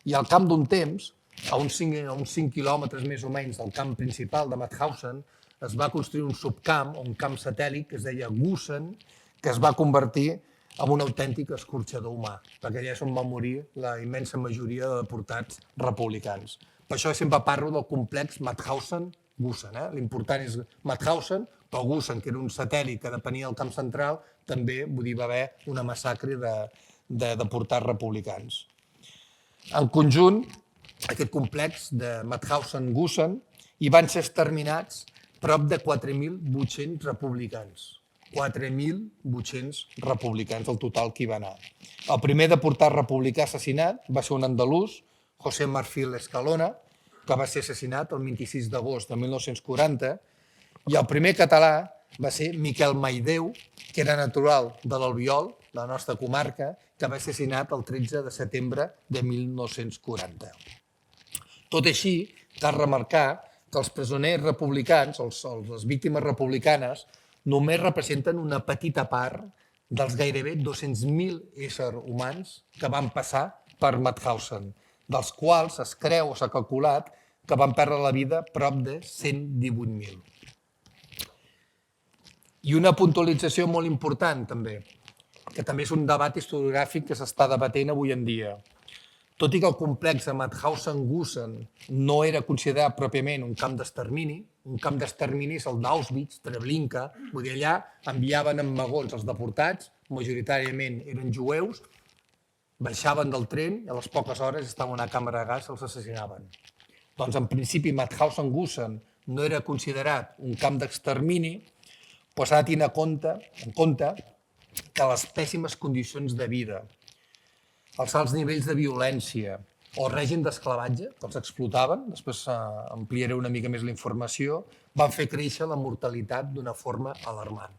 I al cap d'un temps, a uns 5 quilòmetres més o menys del camp principal de Mauthausen, es va construir un subcamp, un camp satèl·lit que es deia Gusen, que es va convertir en un autèntic escorxador humà, perquè allà és on va morir la immensa majoria de deportats republicans. Per això sempre parlo del complex Mauthausen-Gusen. L'important és Mauthausen, però Gusen, que era un satèl·lit que depenia del camp central, també va haver una massacre de deportats republicans. En conjunt, aquest complex de Mauthausen-Gusen hi van ser exterminats prop de 4.800 republicans. 4.800 republicans, el total que hi va anar. El primer deportat republicà assassinat va ser un andalús, José Marfil Escalona, que va ser assassinat el 26 d'agost de 1940, i el primer català va ser Miquel Maideu, que era natural de l'Albiol, la nostra comarca, que va ser assassinat el 13 de setembre de 1940. Tot així, cal remarcar que els presoners republicans, les víctimes republicanes, només representen una petita part dels gairebé 200.000 éssers humans que van passar per Mauthausen, dels quals es creu o s'ha calculat que van perdre la vida prop de 118.000. I una puntualització molt important, també, que també és un debat historiogràfic que s'està debatent avui en dia. Tot i que el complex de Mauthausen-Gusen no era considerat pròpiament un camp d'extermini, un camp d'extermini és el d'Auschwitz, Treblinka, vull dir, allà enviaven en vagons els deportats, majoritàriament eren jueus, baixaven del tren i a les poques hores estaven a una càmera de gas i els assassinaven. Doncs en principi Mauthausen-Gusen no era considerat un camp d'extermini, però s'ha de tenir en compte que les pèssimes condicions de vida, els alts nivells de violència o el règim d'esclavatge, que els explotaven, després ampliaré una mica més la informació, van fer créixer la mortalitat d'una forma alarmant.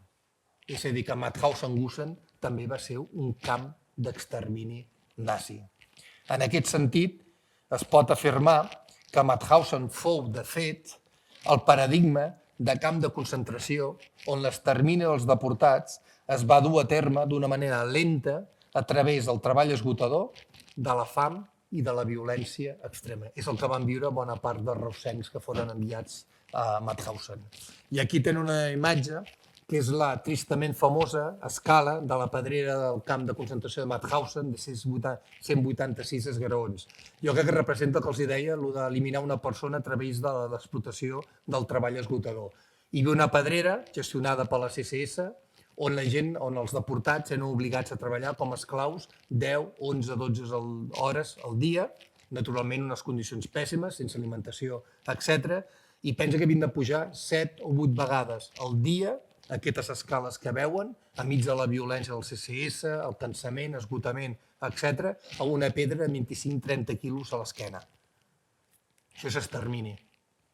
És a dir, que Mauthausen-Gusen també va ser un camp d'extermini nazi. En aquest sentit, es pot afirmar que Mauthausen fou, de fet, el paradigma de camp de concentració on l'extermini dels deportats es va dur a terme d'una manera lenta a través del treball esgotador, de la fam i de la violència extrema. És el que van viure bona part dels reusencs que foren enviats a Mauthausen. I aquí tenen una imatge que és la tristament famosa escala de la pedrera del camp de concentració de Mauthausen de 186 esgraons. Jo crec que representa el que els deia, el d'eliminar una persona a través de l'explotació del treball esgotador. Hi havia una pedrera gestionada per la CSS on els deportats eren obligats a treballar com a esclaus 10, 11, 12 hores al dia, naturalment en unes condicions pèssimes, sense alimentació, etc. I pensa que havien de pujar 7 o 8 vegades al dia aquestes escales que veuen, enmig de la violència del CSS, el cansament, esgotament, etc., a una pedra de 25-30 quilos a l'esquena. Això és extermini.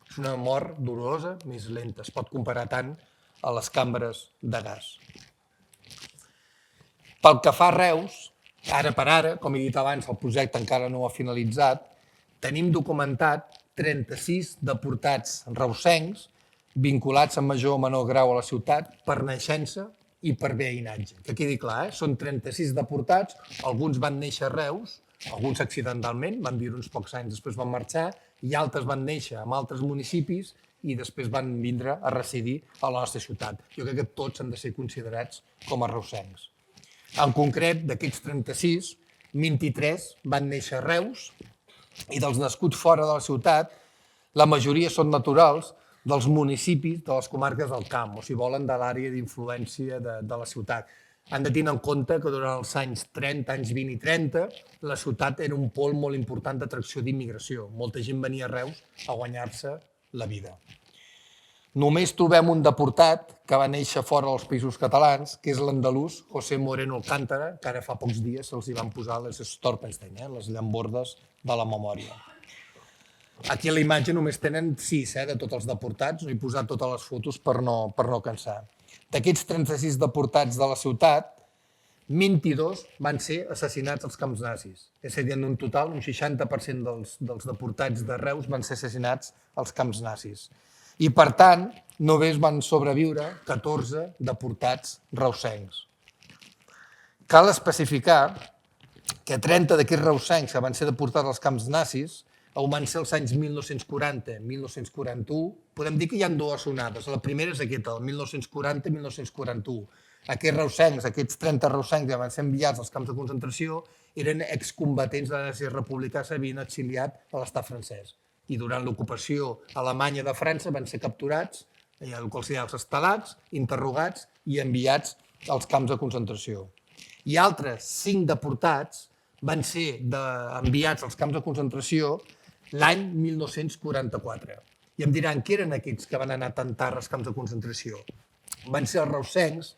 És una mort dolorosa, més lenta. Es pot comparar tant a les cambres de gas. Pel que fa a Reus, ara per ara, com he dit abans, el projecte encara no ha finalitzat, tenim documentat 36 deportats reusencs vinculats en major o menor grau a la ciutat per naixença i per veïnatge. Que quedi clar, són 36 deportats, alguns van néixer a Reus, alguns accidentalment, van viure uns pocs anys, després van marxar, i altres van néixer en altres municipis i després van vindre a residir a la nostra ciutat. Jo crec que tots han de ser considerats com a reusencs. En concret, d'aquests 36, 23 van néixer a Reus i dels nascuts fora de la ciutat, la majoria són naturals dels municipis de les comarques del camp, o si volen, de l'àrea d'influència de la ciutat. Han de tenir en compte que durant els anys 30, anys 20 i 30, la ciutat era un pol molt important d'atracció d'immigració. Molta gent venia a Reus a guanyar-se la vida. Només trobem un deportat que va néixer fora dels Països Catalans, que és l'andalús José Moreno Alcántara, que ara fa pocs dies se'ls hi van posar les Storpenstein, les llambordes de la memòria. Aquí a la imatge només tenen 6 de tots els deportats, no he posat totes les fotos per no cansar. D'aquests 36 deportats de la ciutat, 22 van ser assassinats als camps nazis. És a dir, en un total, un 60% dels deportats de Reus van ser assassinats als camps nazis. I, per tant, només van sobreviure 14 deportats reusencs. Cal especificar que 30 d'aquests reusencs que van ser deportats als camps nazis van ser els anys 1940-1941. Podem dir que hi ha dues onades. La primera és aquesta, el 1940-1941. Aquests reusencs, aquests 30 reusencs que van ser enviats als camps de concentració, eren excombatents de l'exèrcit republicà, s'havien exiliat a l'estat francès. I durant l'ocupació alemanya de França van ser capturats, el qual seria els estelats, interrogats i enviats als camps de concentració. I altres 5 deportats van ser enviats als camps de concentració l'any 1944. I em diran, què eren aquests que van anar a tentar als camps de concentració? Van ser els reusencs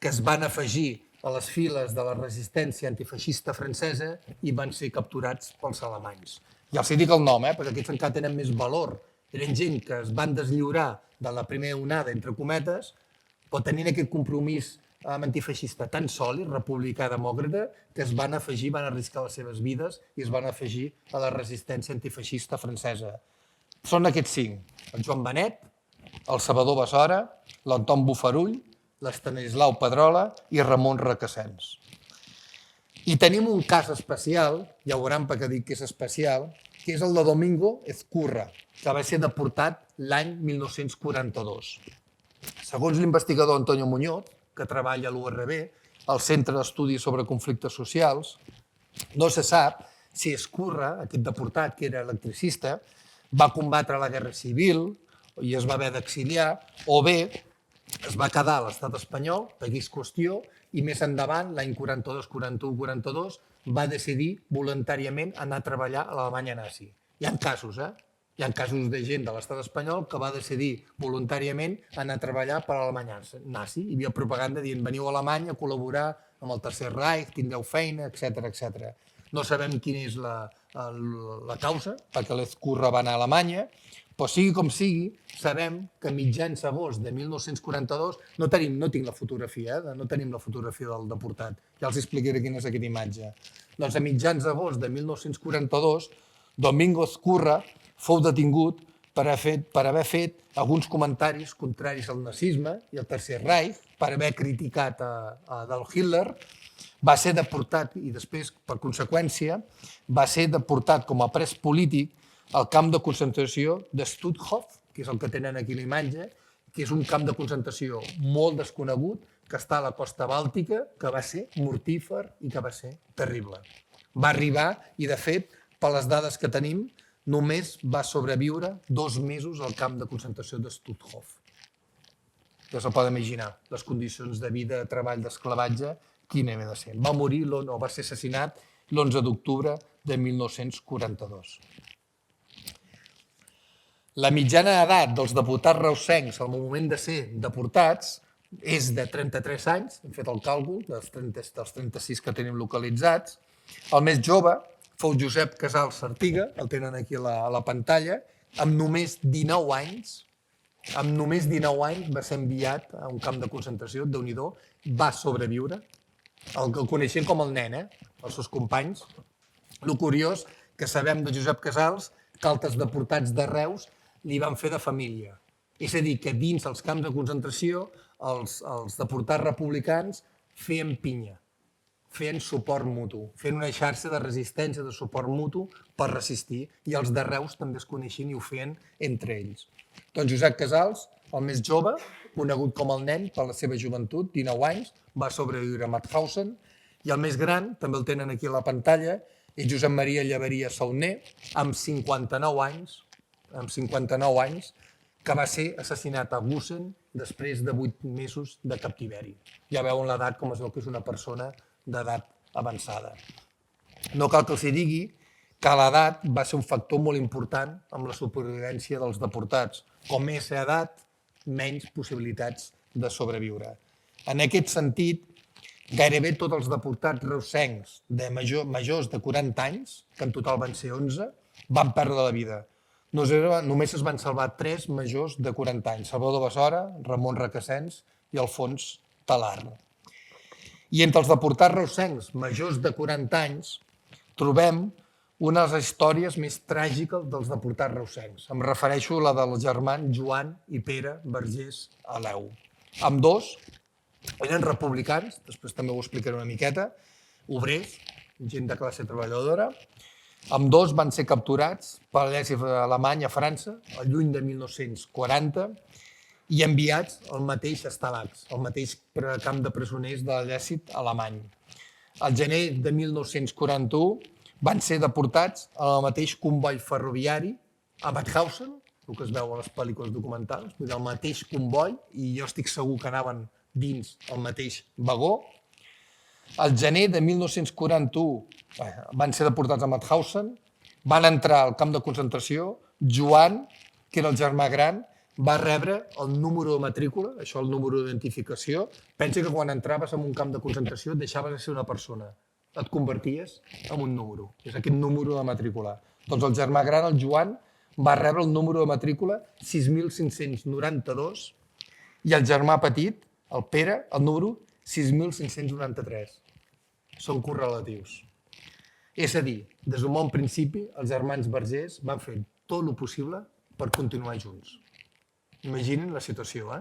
que es van afegir a les files de la resistència antifeixista francesa i van ser capturats pels alemanys. Ja els dic el nom, perquè aquests encara tenen més valor. Eren gent que es van deslliurar de la primera onada, entre cometes, però tenint aquest compromís antifeixista tan sòlid, republicà demòcrata, que es van afegir, van arriscar les seves vides i es van afegir a la resistència antifeixista francesa. Són aquests 5, el Joan Benet, el Salvador Besora, l'Anton Bofarull, l'Estanislau Pedrola i Ramon Requesens. I tenim un cas especial, ja ho veuran perquè dic que és especial, que és el de Domingo Ezcurra, que va ser deportat l'any 1942. Segons l'investigador Antonio Muñoz, que treballa a l'URB, al Centre d'Estudis sobre Conflictes Socials, no se sap si Ezcurra, aquest deportat que era electricista, va combatre la Guerra Civil i es va haver d'exiliar, o bé es va quedar a l'estat espanyol, per X qüestió, i més endavant, l'any 42, 41, 42, va decidir voluntàriament anar a treballar a l'Alemanya nazi. Hi ha casos, Hi ha casos de gent de l'estat espanyol que va decidir voluntàriament anar a treballar per a l'Alemanya nazi. Hi havia propaganda dient, veniu a Alemanya a col·laborar amb el Tercer Reich, tindreu feina, etc. No sabem quina és la causa, perquè l'Ezcurra va anar a Alemanya, però sigui com sigui, sabem que a mitjans agost de 1942, no tinc la fotografia, no tenim la fotografia del deportat, ja els explicaré quina és aquesta imatge. Doncs a mitjans d'agost de 1942, Domingo Ezcurra fou detingut per haver fet alguns comentaris contraris al nazisme i al Tercer Reich, per haver criticat Adolf Hitler, va ser deportat i després, per conseqüència, va ser deportat com a pres polític al camp de concentració de Stutthof, que és el que tenen aquí a la imatge, que és un camp de concentració molt desconegut, que està a la costa bàltica, que va ser mortífer i que va ser terrible. Va arribar i, de fet, per les dades que tenim, només va sobreviure 2 mesos al camp de concentració de Stutthof. Ja se'l poden imaginar, les condicions de vida, de treball, d'esclavatge, quina havia de ser. Va morir o va ser assassinat l'11 d'octubre de 1942. La mitjana d'edat dels deportats reusencs al moment de ser deportats és de 33 anys, hem fet el càlcul dels 36 que tenim localitzats. El més jove fou Josep Casals Artiga, el tenen aquí a la pantalla, amb només 19 anys, va ser enviat a un camp de concentració, Déu-n'hi-do, va sobreviure, el coneixien com el nen, els seus companys. El curiós que sabem de Josep Casals, que altres deportats de Reus li van fer de família. És a dir, que dins els camps de concentració els deportats republicans feien pinya, feien suport mutu, feien una xarxa de resistència, de suport mutu per resistir, i els de Reus també es coneixien i ho feien entre ells. Doncs Josep Casals, el més jove, conegut com el nen per la seva joventut, 19 anys, va sobreviure a Mauthausen, i el més gran, també el tenen aquí a la pantalla, és Josep Maria Llaveria Sauner, amb 59 anys, que va ser assassinat a Gusen després de 8 mesos de captiveri. Ja veuen l'edat, com es veu que és una persona d'edat avançada. No cal que els digui que l'edat va ser un factor molt important amb la supervivència dels deportats. Com més edat, menys possibilitats de sobreviure. En aquest sentit, gairebé tots els deportats reusencs de majors de 40 anys, que en total van ser 11, van perdre la vida. Només es van salvar 3 majors de 40 anys, Salvador Besora, Ramon Requesens i Alfons Talarn. I entre els deportats reusencs majors de 40 anys trobem una de les històries més tràgiques dels deportats reusencs. Em refereixo a la dels germans Joan i Pere Vergés Aleu. Ambdós eren republicans, després també ho explicaré una miqueta, obrers, gent de classe treballadora. Ambdós van ser capturats per l'exèrcit alemany a França el juny de 1940 i enviats al mateix Stalags, el mateix camp de presoners de l'exèrcit alemany. Al gener de 1941 van ser deportats al mateix comboi ferroviari a Mauthausen, el que es veu a les pel·lícules documentals, el mateix comboi, i jo estic segur que anaven dins el mateix vagó. Al gener de 1941 van ser deportats a Mauthausen, van entrar al camp de concentració. Joan, que era el germà gran, va rebre el número de matrícula, això el número d'identificació. Pensa que quan entraves en un camp de concentració deixaves de ser una persona, et converties en un número, és aquest número de matrícula. Doncs el germà gran, el Joan, va rebre el número de matrícula 6.592 i el germà petit, el Pere, el número 6.593. Són correlatius. És a dir, des d'un bon principi, els germans Vergés van fer tot el possible per continuar junts. Imaginen la situació,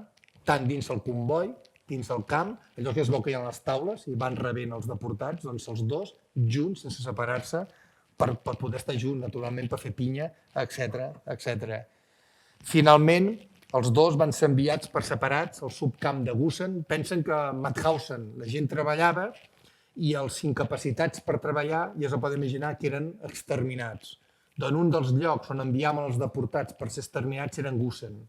tant dins el comboi, dins el camp, allò que es veu que hi ha les taules i van rebent els deportats, doncs els dos junts, sense separar-se, per poder estar junts, naturalment, per fer pinya, etc. Finalment, els dos van ser enviats per separats al subcamp de Gusen. Pensen que a Mauthausen la gent treballava i els incapacitats per treballar ja es poden imaginar que eren exterminats. Doncs un dels llocs on enviaven els deportats per ser exterminats eren Gusen.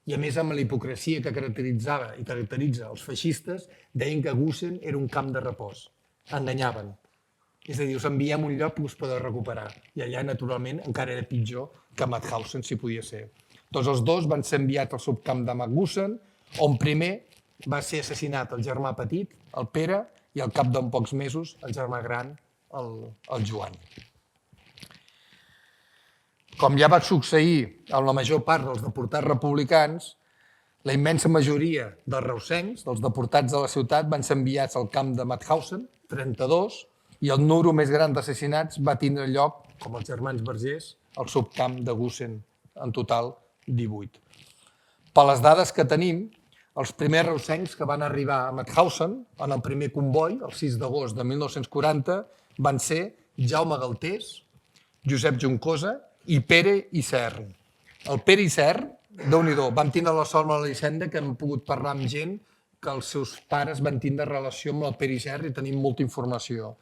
I a més, amb la hipocresia que caracteritzava i caracteritza els feixistes, deien que Gusen era un camp de repòs. Enganyaven. És a dir, us enviem un lloc que us podeu recuperar. I allà, naturalment, encara era pitjor que a Mauthausen, si podia ser. Tots els dos van ser enviats al subcamp de Gusen, on primer va ser assassinat el germà petit, el Pere, i al cap d'uns pocs mesos el germà gran, el Joan. Com ja va succeir amb la major part dels deportats republicans, la immensa majoria dels reusencs, dels deportats de la ciutat, van ser enviats al camp de Mauthausen, 32, i el número més gran d'assassinats va tindre lloc, com els germans Vergés, al subcamp de Gusen, en total 18. Per les dades que tenim, els primers reusencs que van arribar a Mauthausen, en el primer comboi, el 6 d'agost de 1940, van ser Jaume Galtés, Josep Juncosa i Pere Isern. El Pere Isern, Déu-n'hi-do, vam tindre la sort a l'Elisenda que hem pogut parlar amb gent que els seus pares van tindre relació amb el Pere Isern i tenim molta informació.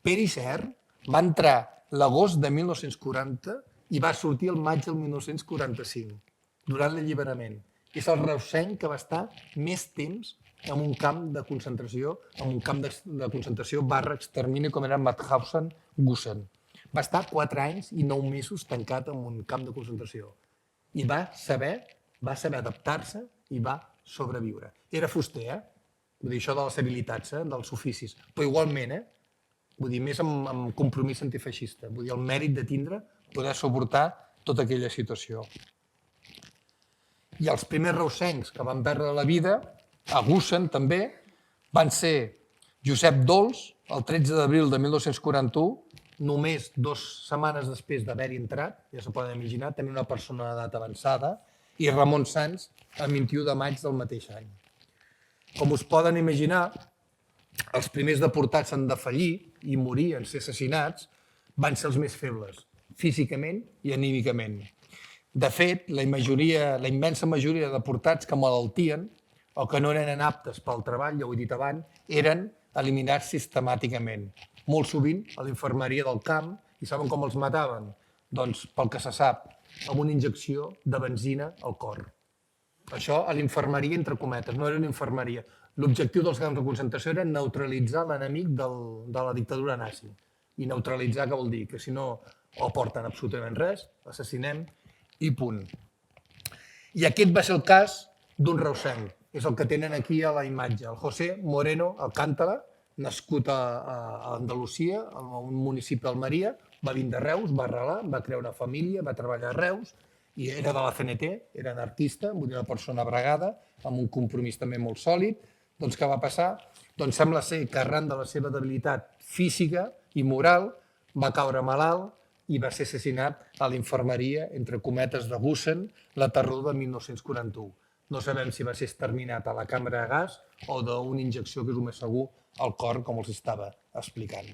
Pere Isern va entrar l'agost de 1940 i va sortir el maig del 1945, durant l'alliberament. És el reusenc que va estar més temps en un camp de concentració, /extermini, com era Mauthausen-Gusen. Va estar 4 anys i 9 mesos tancat en un camp de concentració. I va saber adaptar-se i va sobreviure. Era fuster, Vull dir, això de les habilitats, dels oficis. Però igualment, vull dir, més amb compromís antifeixista. Vull dir, el mèrit de tindre, poder suportar tota aquella situació. I els primers reusencs que van perdre la vida, a Gusen també, van ser Josep Dols, el 13 d'abril de 1941, només 2 setmanes després d'haver-hi entrat, ja s'ho poden imaginar, tenia una persona d'edat avançada, i Ramon Sans el 21 de maig del mateix any. Com us poden imaginar, els primers deportats en defallir i morir, en ser assassinats, van ser els més febles, físicament i anímicament. De fet, la immensa majoria de deportats que malaltien o que no eren aptes pel treball, ja ho he dit abans, eren eliminats sistemàticament. Molt sovint a l'infermeria del camp, i saben com els mataven? Doncs, pel que se sap, amb una injecció de benzina al cor. Això a l'infermeria, entre cometes, no era una infermeria. L'objectiu dels camps de concentració era neutralitzar l'enemic de la dictadura nazi. I neutralitzar què vol dir? Que si no aporten absolutament res, assassinem i punt. I aquest va ser el cas d'un reusenc. És el que tenen aquí a la imatge. El José Moreno Alcántara, nascut a Andalusia, a un municipi d'Almeria, va vindre de Reus, va arrelar, va crear una família, va treballar a Reus, i era de la CNT, era anarquista, vull dir, una persona bregada, amb un compromís també molt sòlid. Doncs què va passar? Doncs sembla ser que arran de la seva debilitat física i moral va caure malalt i va ser assassinat a l'infermeria, entre cometes, de Gusen, la tardor de 1941. No sabem si va ser exterminat a la càmera de gas o d'una injecció, que és el més segur, al cor, com els estava explicant.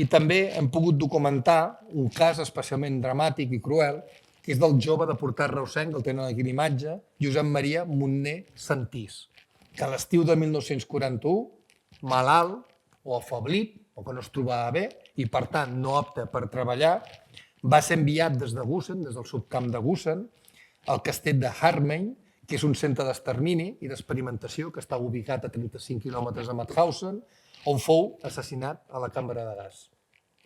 I també hem pogut documentar un cas especialment dramàtic i cruel, que és del jove deportat reusenc, el tenen aquí l'imatge, Josep Maria Montner Santís, que a l'estiu de 1941, malalt o afeblit, o que no es trobava bé, i per tant no apte per treballar, va ser enviat des de Gusen, des del subcamp de Gusen, al castell de Harmein, que és un centre d'extermini i d'experimentació que estava ubicat a 35 quilòmetres de Mauthausen, on fou assassinat a la càmera de gas.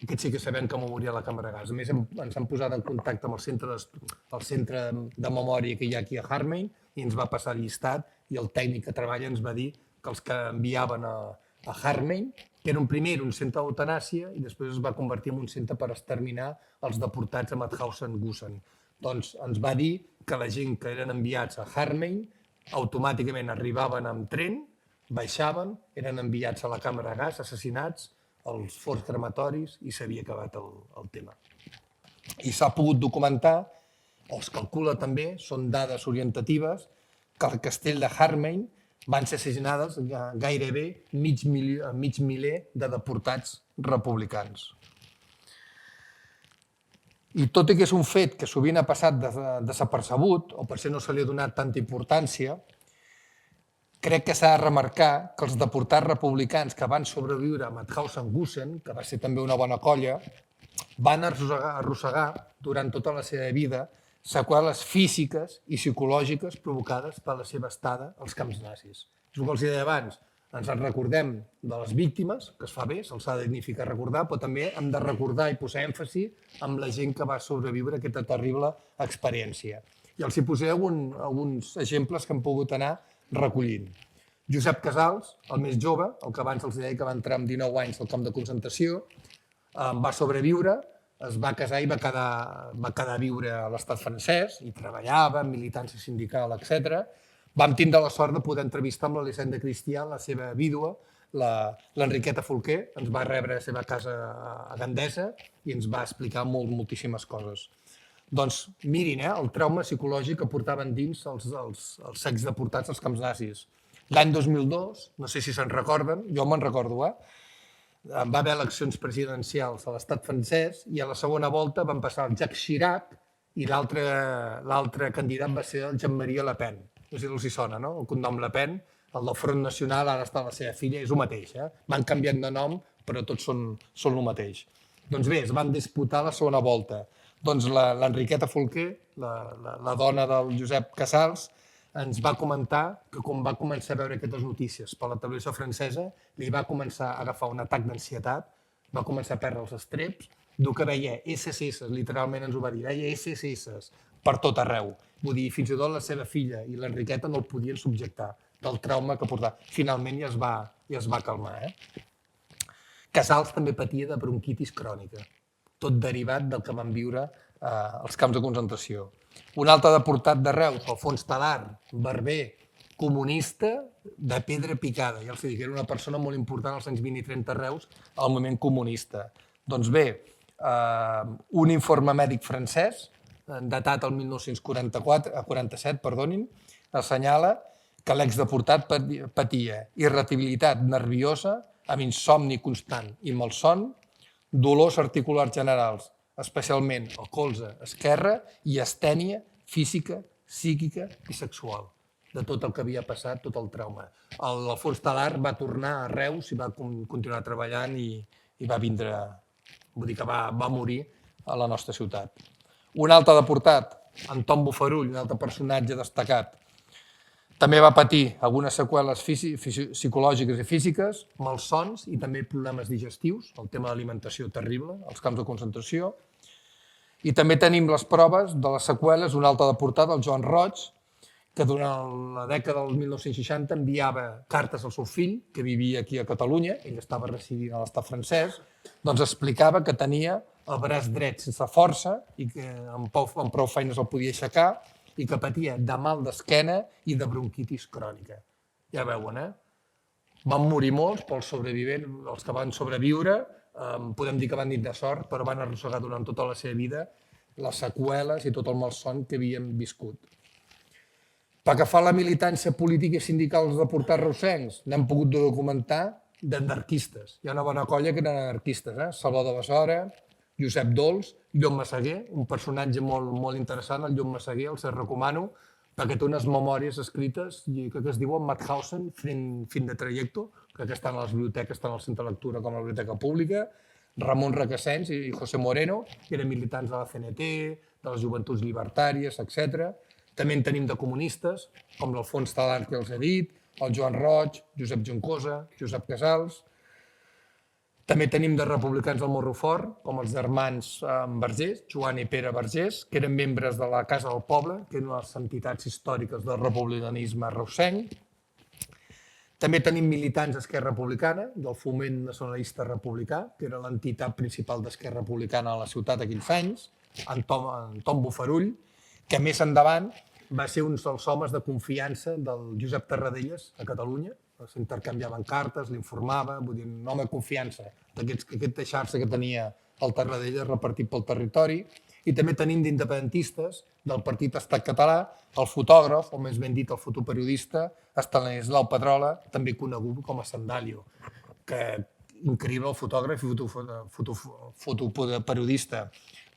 Aquest sí que sabem que moria a la càmera de gas. A més, ens han posat en contacte amb el centre de memòria que hi ha aquí a Harmein i ens va passar el llistat i el tècnic que treballa ens va dir que els que enviaven a Harmein, que era primer un centre d'eutanàsia i després es va convertir en un centre per exterminar els deportats a Mauthausen-Gusen. Doncs ens va dir que la gent que eren enviats a Harmein automàticament arribaven amb tren, baixaven, eren enviats a la càmera de gas, assassinats, als forns crematoris i s'havia acabat el tema. I s'ha pogut documentar, o es calcula també, són dades orientatives, que al castell de Harmein van ser assassinades gairebé mig miler de deportats republicans. I tot i que és un fet que sovint ha passat desapercebut, o potser no se li ha donat tanta importància, crec que s'ha de remarcar que els deportats republicans que van sobreviure a Mauthausen-Gusen, que va ser també una bona colla, van arrossegar durant tota la seva vida seqüeles físiques i psicològiques provocades per la seva estada als camps nazis. És el que els deia abans, ens en recordem de les víctimes, que es fa bé, se'ls ha de dignificar recordar, però també hem de recordar i posar èmfasi amb la gent que va sobreviure a aquesta terrible experiència. I els hi posaré alguns exemples que hem pogut anar recollint. Josep Casals, el més jove, el que abans els deia que va entrar amb 19 anys al camp de concentració, va sobreviure, es va casar i va quedar a viure a l'estat francès, i treballava, militància sindical, etc. Vam tindre la sort de poder entrevistar amb l'Elisenda Cristià, la seva vídua, l'Enriqueta Folquer, ens va rebre a la seva casa a Gandesa i ens va explicar moltíssimes coses. Doncs mirin, el trauma psicològic que portaven dins els secs deportats als camps nazis. L'any 2002, no sé si se'n recorden, jo me'n recordo, va haver eleccions presidencials a l'estat francès i a la segona volta van passar el Jacques Chirac i l'altre candidat va ser el Jean-Marie Le Pen. No sé si els hi sona, no? El cognom Le Pen, el del Front Nacional, ara està la seva filla, és el mateix. Van canviant de nom, però tots són el mateix. Doncs bé, es van disputar la segona volta. Doncs l'Enriqueta Folquer, la dona del Josep Casals, ens va comentar que quan va començar a veure aquestes notícies per la televisió francesa, li va començar a agafar un atac d'ansietat, va començar a perdre els estreps, diu que veia SS, literalment ens ho va dir, veia SS per tot arreu. Vull dir, fins i tot la seva filla i l'Enriqueta no el podien subjectar del trauma que portava. Finalment ja es va calmar. Casals també patia de bronquitis crònica, tot derivat del que van viure als camps de concentració. Un altre deportat de Reus, Alfons Talar, barber, comunista de pedra picada. Ja els dic, era una persona molt important als anys 20 i 30 a Reus al moviment comunista. Doncs bé, un informe mèdic francès, datat el 1947, assenyala que l'exdeportat patia irritabilitat nerviosa amb insomni constant i malson, dolors articulars generals, especialment al colze esquerre, i astènia física, psíquica i sexual, de tot el que havia passat, tot el trauma. L'Alfons Talar va tornar a Reus i va continuar treballant i va vindre, vull dir que va morir a la nostra ciutat. Un altre deportat, Anton Bofarull, un altre personatge destacat, també va patir algunes seqüeles psicològiques i físiques, malsons i també problemes digestius, el tema de l'alimentació terrible, els camps de concentració. I també tenim les proves de les seqüeles, un altre deportat, el Joan Roig, que durant la dècada del 1960 enviava cartes al seu fill, que vivia aquí a Catalunya, ell estava residint a l'estat francès, doncs explicava que tenia el braç dret sense força i que amb prou feines el podia aixecar i que patia de mal d'esquena i de bronquitis crònica. Ja veuen, Van morir molts, però els que van sobreviure, podem dir que van dir de sort, però van arrossegar durant tota la seva vida les seqüeles i tot el malson que havien viscut. Pel que fa a la militància política i sindical dels deportats reusencs, n'hem pogut documentar d'anarquistes. Hi ha una bona colla que eren anarquistes, Salvador Besora, Josep Dols, Llop Massaguer, un personatge molt interessant, el Llop Massaguer, els recomano, perquè té unes memòries escrites que es diuen Mauthausen, fin de trajecto, que estan a les biblioteques, tant al Centre de Lectura com a la Biblioteca Pública, Ramon Requesens i José Moreno, que eren militants de la CNT, de les Joventuts Llibertàries, etc. També en tenim de comunistes, com l'Alfons Talar, que els he dit, el Joan Roig, Josep Juncosa, Josep Casals. També tenim de republicans del Morro Fort, com els germans Vergés, Joan i Pere Vergés, que eren membres de la Casa del Poble, que eren les entitats històriques del republicanisme reusenc. També tenim militants d'Esquerra Republicana, del Foment Nacionalista Republicà, que era l'entitat principal d'Esquerra Republicana a la ciutat aquells anys, Anton Bofarull, que més endavant va ser un dels homes de confiança del Josep Tarradellas a Catalunya. S'intercanviaven cartes, l'informava, vull dir, un home de confiança d'aquesta xarxa que tenia el Tarradellas repartit pel territori. I també tenim d'independentistes del Partit Estat Català, el fotògraf, o més ben dit el fotoperiodista, Estanislau Pedrola, també conegut com a Sandalio, que increïble el fotògraf i fotoperiodista.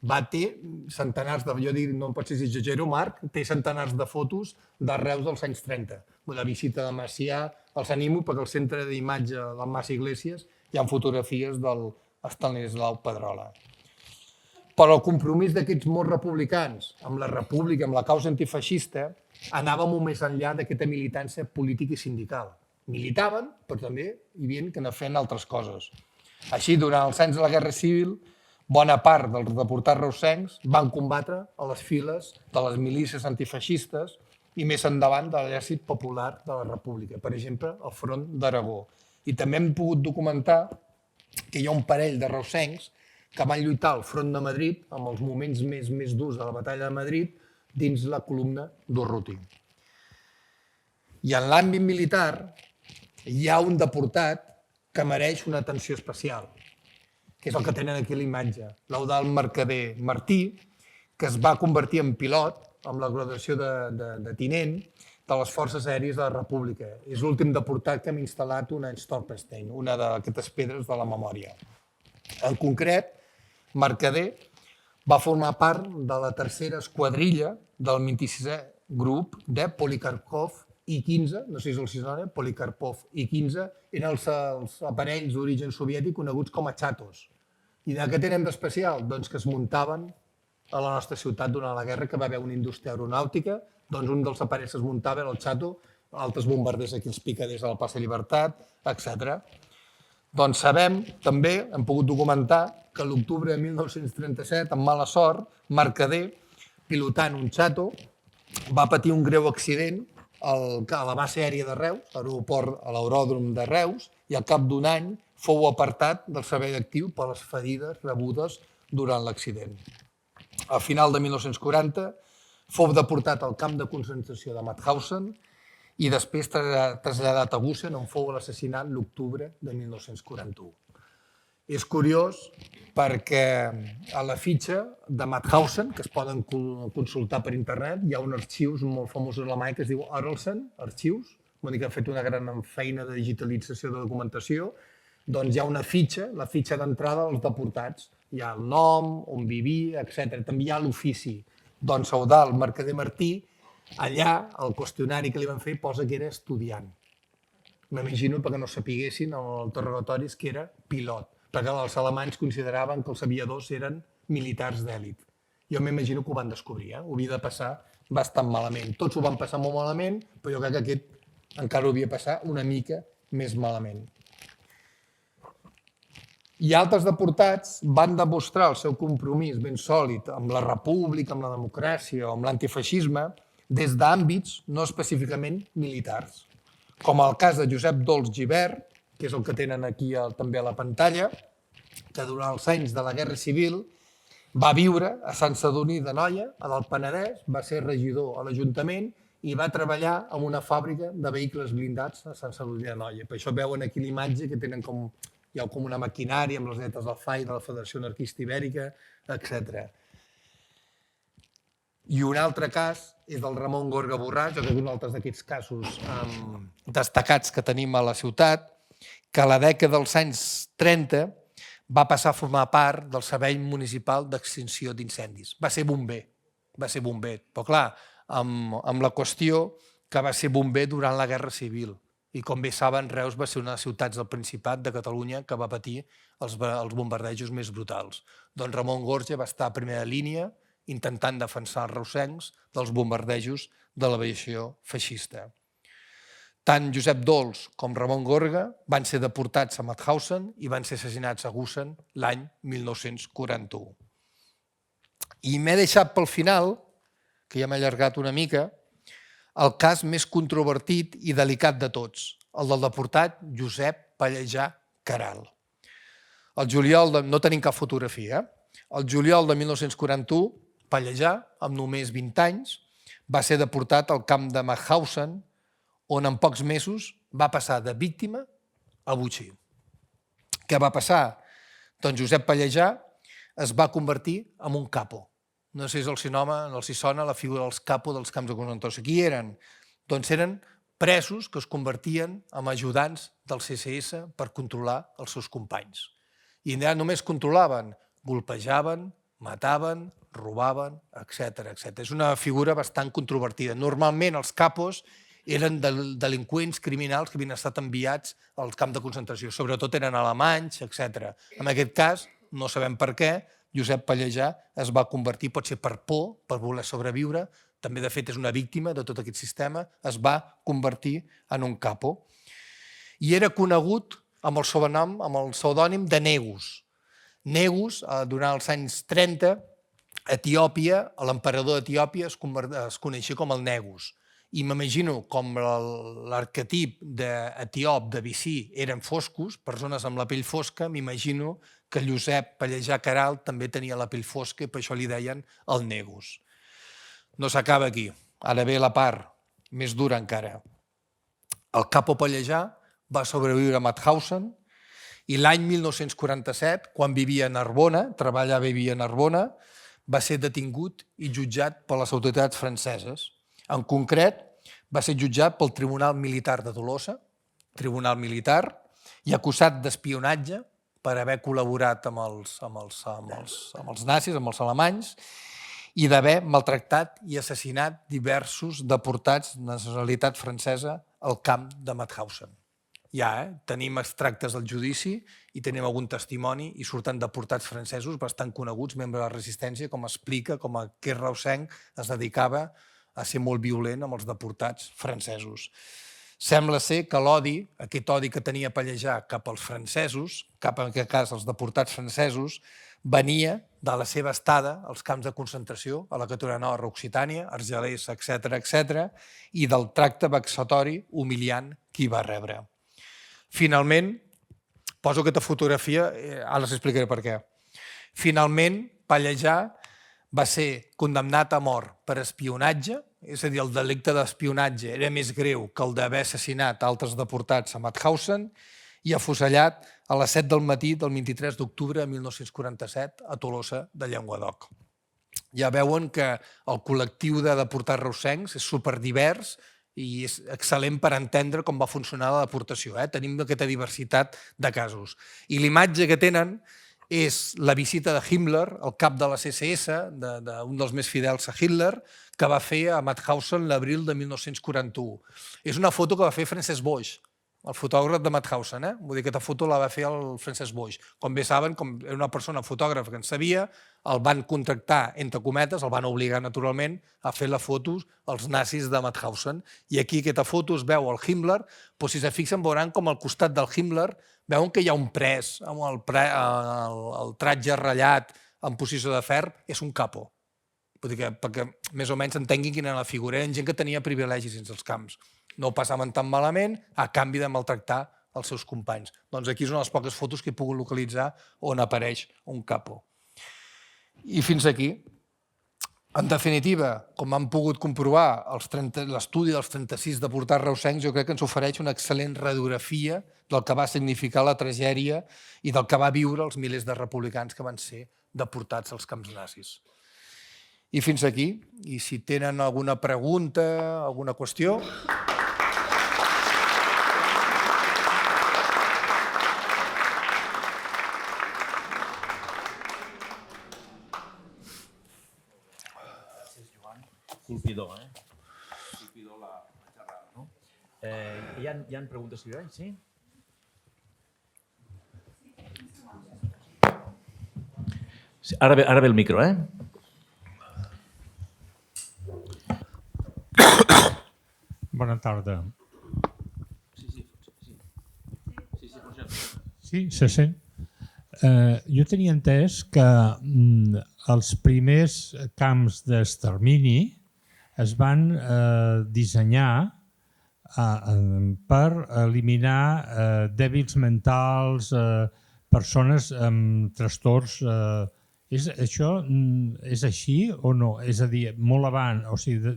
Va ter centenars de, jo dic, no pot ser si exagero, Marc, té centenars de fotos de Reus dels anys 30. La visita de Macià, els animo perquè al centre d'imatge del Mas Iglesias hi ha fotografies del Estanislau Pedrola. Però el compromís d'aquests molts republicans amb la república, amb la causa antifeixista, anava molt més enllà d'aquesta militància política i sindical. Militaven, però també hi havia que anar fent altres coses. Així, durant els anys de la Guerra Civil, bona part dels deportats reusencs van combatre a les files de les milícies antifeixistes i més endavant de l'Exèrcit Popular de la República, per exemple, al Front d'Aragó. I també hem pogut documentar que hi ha un parell de reusencs que van lluitar al Front de Madrid, amb els moments més durs de la batalla de Madrid, dins la columna d'Urruti. I en l'àmbit militar hi ha un deportat que mereix una atenció especial, que és el que tenen aquí a la imatge, l'Eudald Mercader Martí, que es va convertir en pilot amb la graduació de tinent de les Forces Aèries de la República. És l'últim deportat que hem instal·lat una Stolperstein, una d'aquestes pedres de la memòria. En concret, Mercader va formar part de la tercera esquadrilla del 26è grup de Polikarpov I-15, no sé si els sona, Polikarpov I-15, eren els aparells d'origen soviètic coneguts com a xatos. I de què tenen d'especial? Doncs que es muntaven a la nostra ciutat durant la guerra, que va haver una indústria aeronàutica, doncs un dels aparells que es muntava era el xato, altres bombarders aquí els picaders a la plaça Llibertat, etc. Doncs sabem, també, hem pogut documentar, que a l'octubre de 1937, amb mala sort, Mercader, pilotant un xato, va patir un greu accident a la base aèria de Reus, a l'aeròdrom de Reus, i al cap d'un any fou apartat del servei actiu per les ferides rebudes durant l'accident. A final de 1940 fou deportat al camp de concentració de Mauthausen i després traslladat a Gusen, on fou assassinat l'octubre de 1941. És curiós perquè a la fitxa de Mauthausen, que es poden consultar per internet, hi ha uns arxius molt famosos a Alemanya que es diu Orelsen, arxius, vol dir que han fet una gran feina de digitalització de documentació, doncs hi ha una fitxa, la fitxa d'entrada dels deportats. Hi ha el nom, on vivia, etc. També hi ha l'ofici. Doncs Eudald Mercader Martí, allà, el qüestionari que li van fer posa que era estudiant. M'imagino perquè no sapiguessin els interrogatoris que era pilot, perquè els alemanys consideraven que els aviadors eren militars d'èlit. Jo m'imagino que ho van descobrir, ho havia de passar bastant malament. Tots ho van passar molt malament, però jo crec que aquest encara ho havia passat una mica més malament. I altres deportats van demostrar el seu compromís ben sòlid amb la república, amb la democràcia o amb l'antifeixisme des d'àmbits no específicament militars, com el cas de Josep Dols Gibert, que és el que tenen aquí també a la pantalla, que durant els anys de la Guerra Civil va viure a Sant Sadurní d'Anoia, a el Penedès, va ser regidor a l'Ajuntament i va treballar en una fàbrica de vehicles blindats a Sant Sadurní d'Anoia. Per això veuen aquí l'imatge que tenen hi ha com una maquinària amb les lletres del FAI, de la Federació Anarquista Ibèrica, etc. I un altre cas és del Ramon Gorga Borràs, jo crec que un altre d'aquests casos destacats que tenim a la ciutat, que a la dècada dels anys 30 va passar a formar part del Servei Municipal d'Extinció d'Incendis. Va ser bomber, però clar, amb la qüestió que va ser bomber durant la Guerra Civil. I com bé saben, Reus va ser una de les ciutats del Principat de Catalunya que va patir els bombardejos més brutals. Doncs Ramon Gorga va estar a primera línia intentant defensar els reusencs dels bombardejos de l'aviació feixista. Tant Josep Dols com Ramon Gorga van ser deportats a Mauthausen i van ser assassinats a Gusen l'any 1941. I m'he deixat pel final, que ja m'he allargat una mica, el cas més controvertit i delicat de tots, el del deportat Josep Pallejà Queralt. El juliol no tenim cap fotografia, el juliol de 1941, Pallejà, amb només 20 anys, va ser deportat al camp de Mauthausen, on en pocs mesos va passar de víctima a botxí. Què va passar? Doncs Josep Pallejà es va convertir en un capo. No sé si els sona la figura dels capos dels camps de concentració. Qui eren? Doncs eren presos que es convertien en ajudants del CSS per controlar els seus companys. I només controlaven, golpejaven, mataven, robaven, etc. És una figura bastant controvertida. Normalment els capos eren delinqüents criminals que havien estat enviats al camp de concentració. Sobretot eren alemanys, etc. En aquest cas, no sabem per què, Josep Pallejà es va convertir, pot ser per por, per voler sobreviure, també de fet és una víctima de tot aquest sistema, es va convertir en un capo. I era conegut amb el sobrenom, amb el pseudònim de Negus. Negus, durant els anys 30, a Etiòpia, l'emperador d'Etiòpia es coneixia com el Negus. I m'imagino com l'arquetip d'etiòp, de vicí, eren foscos, persones amb la pell fosca, m'imagino que Josep Pallejà Queralt també tenia la pell fosca i per això li deien el Negus. No s'acaba aquí. Ara ve la part més dura encara. El capo Pallejà va sobreviure a Mauthausen i l'any 1947, quan vivia a Narbona, treballava i vivia a Narbona, va ser detingut i jutjat per les autoritats franceses. En concret, va ser jutjat pel Tribunal Militar de Tolosa, tribunal militar, i acusat d'espionatge per haver col·laborat amb els nazis, amb els alemanys, i d'haver maltractat i assassinat diversos deportats de nacionalitat francesa al camp de Mauthausen. Tenim extractes del judici i tenim algun testimoni i surten deportats francesos bastant coneguts, membres de la resistència, com explica com aquest reusenc es dedicava a ser molt violent amb els deportats francesos. Sembla ser que l'odi, aquest odi que tenia Pallejà cap als francesos, cap en aquest cas als deportats francesos, venia de la seva estada als camps de concentració, a la Categoria Nova, Occitània, Argelers, etc., i del tracte vexatori humiliant que hi va rebre. Finalment, poso aquesta fotografia, ara us explicaré per què. Finalment, Pallejà va ser condemnat a mort per espionatge és a dir, el delicte d'espionatge, era més greu que el d'haver assassinat altres deportats a Mauthausen i afusellat a les 7 del matí del 23 d'octubre de 1947 a Tolosa de Llenguadoc. Ja veuen que el col·lectiu de deportats reusencs és superdivers i és excel·lent per entendre com va funcionar la deportació. Tenim aquesta diversitat de casos. I l'imatge que tenen és la visita de Himmler, el cap de la CSS, d'un dels més fidels a Hitler, que va fer a Mauthausen l'abril de 1941. És una foto que va fer Francesc Boix, el fotògraf de Mauthausen. Vull dir que aquesta foto la va fer el Francesc Boix. Com bé saben, com era una persona fotògrafa que en sabia, el van contractar, entre cometes, el van obligar naturalment a fer les fotos als nazis de Mauthausen. I aquí aquesta foto es veu al Himmler, però si se fixen veuran com al costat del Himmler veuen que hi ha un pres amb el tratge ratllat en posició de ferro, és un capo. Vull dir que perquè més o menys entenguin quina era la figura. Eren gent que tenia privilegis dins els camps. No ho passaven tan malament a canvi de maltractar els seus companys. Doncs aquí és una de les poques fotos que he pogut localitzar on apareix un capo. I fins aquí. En definitiva, com han pogut comprovar, l'estudi dels 36 deportats reusencs jo crec que ens ofereix una excel·lent radiografia del que va significar la tragèdia i del que va viure els milers de republicans que van ser deportats als camps nazis. I fins aquí. I si tenen alguna pregunta, alguna qüestió... Colpidor, Colpidor la xerrada, no? Hi ha preguntes, sí? Ara ve el micro, Bona tarda. Sí, se sent. Jo tenia entès que els primers camps d'extermini es van dissenyar per eliminar dèbils mentals, persones amb trastorns. Això és així o no? És a dir, molt abans, o sigui,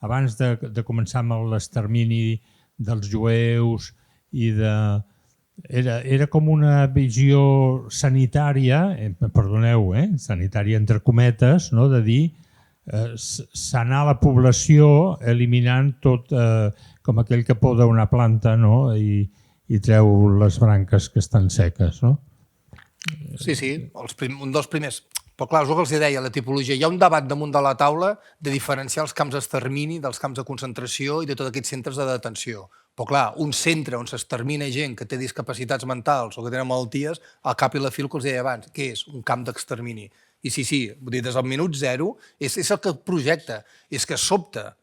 abans de començar amb l'extermini dels jueus i de... Era com una visió sanitària, perdoneu, sanitària entre cometes, de dir sanar la població eliminant tot com aquell que poda una planta i treu les branques que estan seques. Sí, un dels primers. Però clar, és el que els deia, la tipologia. Hi ha un debat damunt de la taula de diferenciar els camps d'extermini dels camps de concentració i de tots aquests centres de detenció. Però clar, un centre on s'extermina gent que té discapacitats mentals o que tenen malalties, al cap i la fi el que els deia abans, què és? Un camp d'extermini. I sí, vull dir, des del minut zero és el que projecta, és que sobta.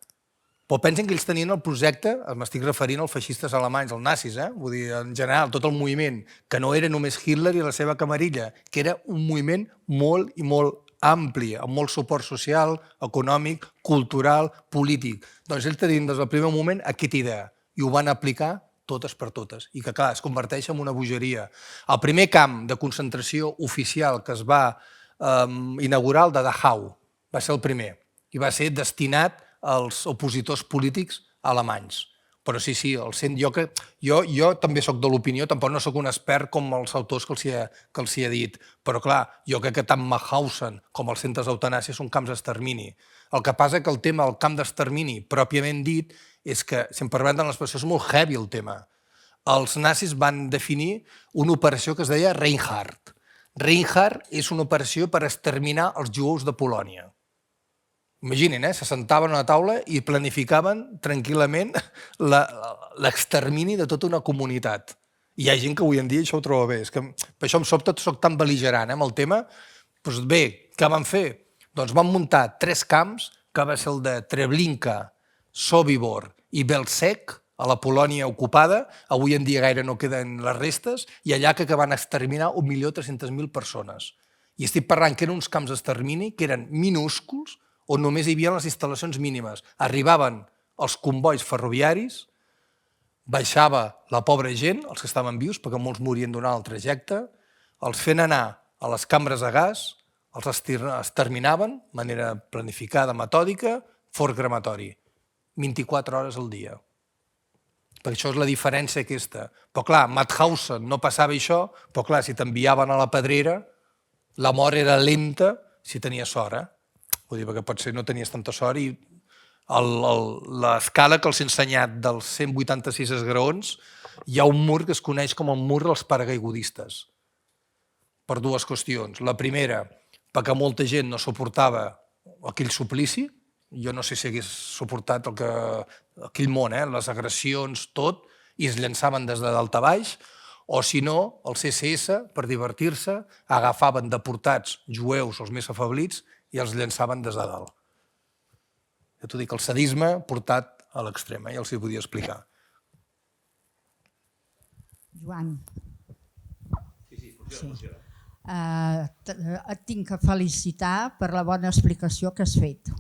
Però pensen que ells tenien el projecte, m'estic referint als feixistes alemanys, als nazis, vull dir, en general, tot el moviment, que no era només Hitler i la seva camarilla, que era un moviment molt i molt ampli, amb molt suport social, econòmic, cultural, polític. Doncs ells tenien des del primer moment aquesta idea i ho van aplicar totes per totes. I que, clar, es converteix en una bogeria. El primer camp de concentració oficial que es va inaugurar, el de Dachau, va ser el primer i va ser destinat als opositors polítics alemanys. Però sí, jo també soc de l'opinió, tampoc no soc un expert com els autors que els hi he dit, però clar, jo crec que tant Mauthausen com els centres d'eutanàsia són camps d'extermini. El que passa que el tema del camp d'extermini, pròpiament dit, és que, si em permeten l'expressió, és molt heavy el tema. Els nazis van definir una operació que es deia Reinhardt. Reinhardt és una operació per exterminar els jueus de Polònia. Imaginin, se sentaven a una taula i planificaven tranquil·lament l'extermini de tota una comunitat. Hi ha gent que avui en dia això ho troba bé. És que per això em sobta, soc tan bel·ligerant amb el tema. Doncs bé, què van fer? Doncs van muntar 3 camps, que va ser el de Treblinka, Sobibor i Belzec, a la Polònia ocupada. Avui en dia gaire no queden les restes, i allà que van exterminar 1.300.000 persones. I estic parlant que eren uns camps d'extermini que eren minúsculs, on només hi havia les instal·lacions mínimes. Arribaven els convois ferroviaris, baixava la pobra gent, els que estaven vius, perquè molts morien durant el trajecte, els feien anar a les cambres de gas, els exterminaven de manera planificada, metòdica, forn crematori. 24 hores al dia. Perquè això és la diferència aquesta. Però clar, Mauthausen no passava això, però clar, si t'enviaven a la pedrera, la mort era lenta si tenies sort. Vull dir, perquè potser no tenies tanta sort i l'escala que els he ensenyat dels 186 esgraons, hi ha un mur que es coneix com el mur dels paracaigudistes, per dues qüestions. La primera, perquè molta gent no suportava aquell suplici. Jo no sé si hagués suportat aquell món, les agressions, tot, i es llançaven des de dalt a baix, o si no, el CSS, per divertir-se, agafaven deportats jueus, els més afablits, i els llançaven des de dalt. Ja t'ho dic, el sadisme portat a l'extrem, ja els hi podia explicar. Joan. Sí. Et tinc que felicitar per la bona explicació que has fet.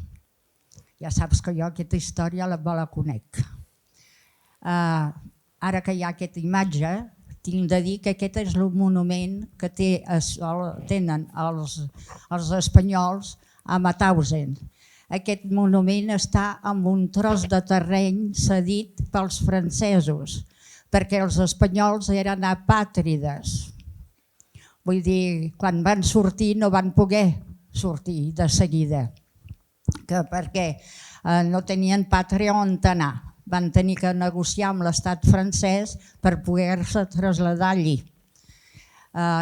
Ja saps que jo aquesta història me la conec. Ara que hi ha aquesta imatge, tinc de dir que aquest és el monument que tenen els espanyols a Mauthausen. Aquest monument està en un tros de terreny cedit pels francesos, perquè els espanyols eren apàtrides. Vull dir, quan van sortir no van poder sortir de seguida, perquè no tenien pàtria on anar. Van tenir que negociar amb l'estat francès per poder-se traslladar allí.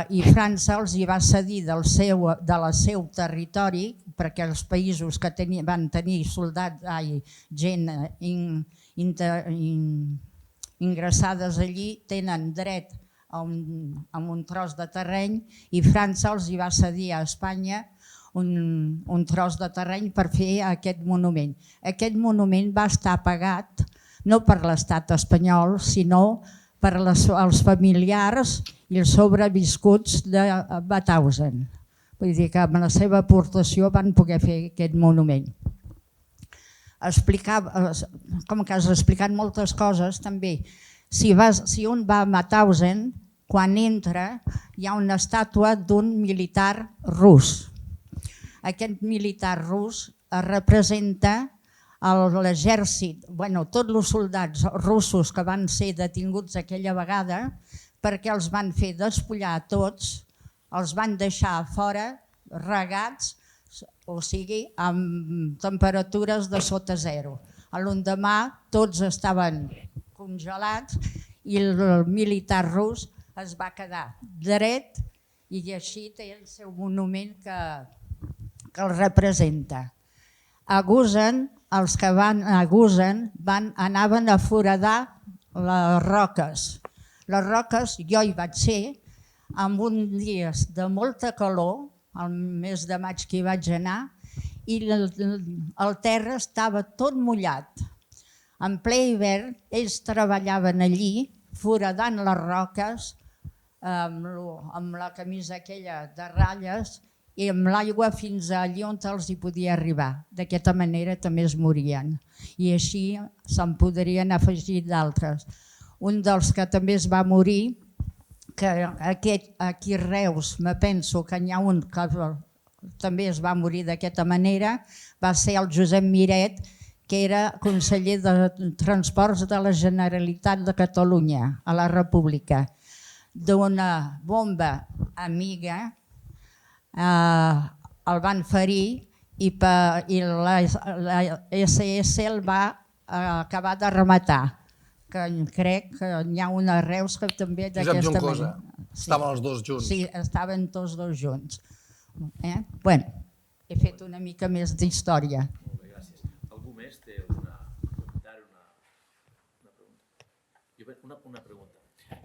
I França els hi va cedir del seu territori, perquè els països que van tenir gent ingressades allí tenen dret a un tros de terreny, i França els hi va cedir a Espanya un tros de terreny per fer aquest monument. Aquest monument va estar pagat no per l'estat espanyol, sinó per els familiars i els sobreviscuts de Mauthausen. Vull dir que amb la seva aportació van poder fer aquest monument. Com que has explicat moltes coses, també, si un va a Mauthausen, quan entra hi ha una estàtua d'un militar rus. Aquest militar rus representa l'exèrcit, tots els soldats russos que van ser detinguts aquella vegada, perquè els van fer despullar a tots, els van deixar fora regats, o sigui, amb temperatures de sota zero. L'endemà tots estaven congelats i el militar rus es va quedar dret i així té el seu monument que el representa. A Gusen, els que van a Gusen anaven a foradar les roques. Les roques, jo hi vaig ser, amb uns dies de molta calor, el mes de maig que hi vaig anar, i el terra estava tot mullat. En ple hivern, ells treballaven allí, foradant les roques, amb la camisa aquella de ratlles, i amb l'aigua fins allí on els hi podia arribar. D'aquesta manera també es morien. I així se'n podrien afegir d'altres. Un dels que també es va morir, que aquí a Reus me penso que n'hi ha un que també es va morir d'aquesta manera, va ser el Josep Miret, que era conseller de Transports de la Generalitat de Catalunya, a la República. D'una bomba amiga el van ferir i la SS el va acabar de rematar. Crec que n'hi ha una a Reus que també d'aquesta manera. Josep Juncosa, estaven els dos junts. Sí, estaven tots dos junts. Bé, he fet una mica més d'història. Molt bé, gràcies. Algú més té alguna comentari, una pregunta?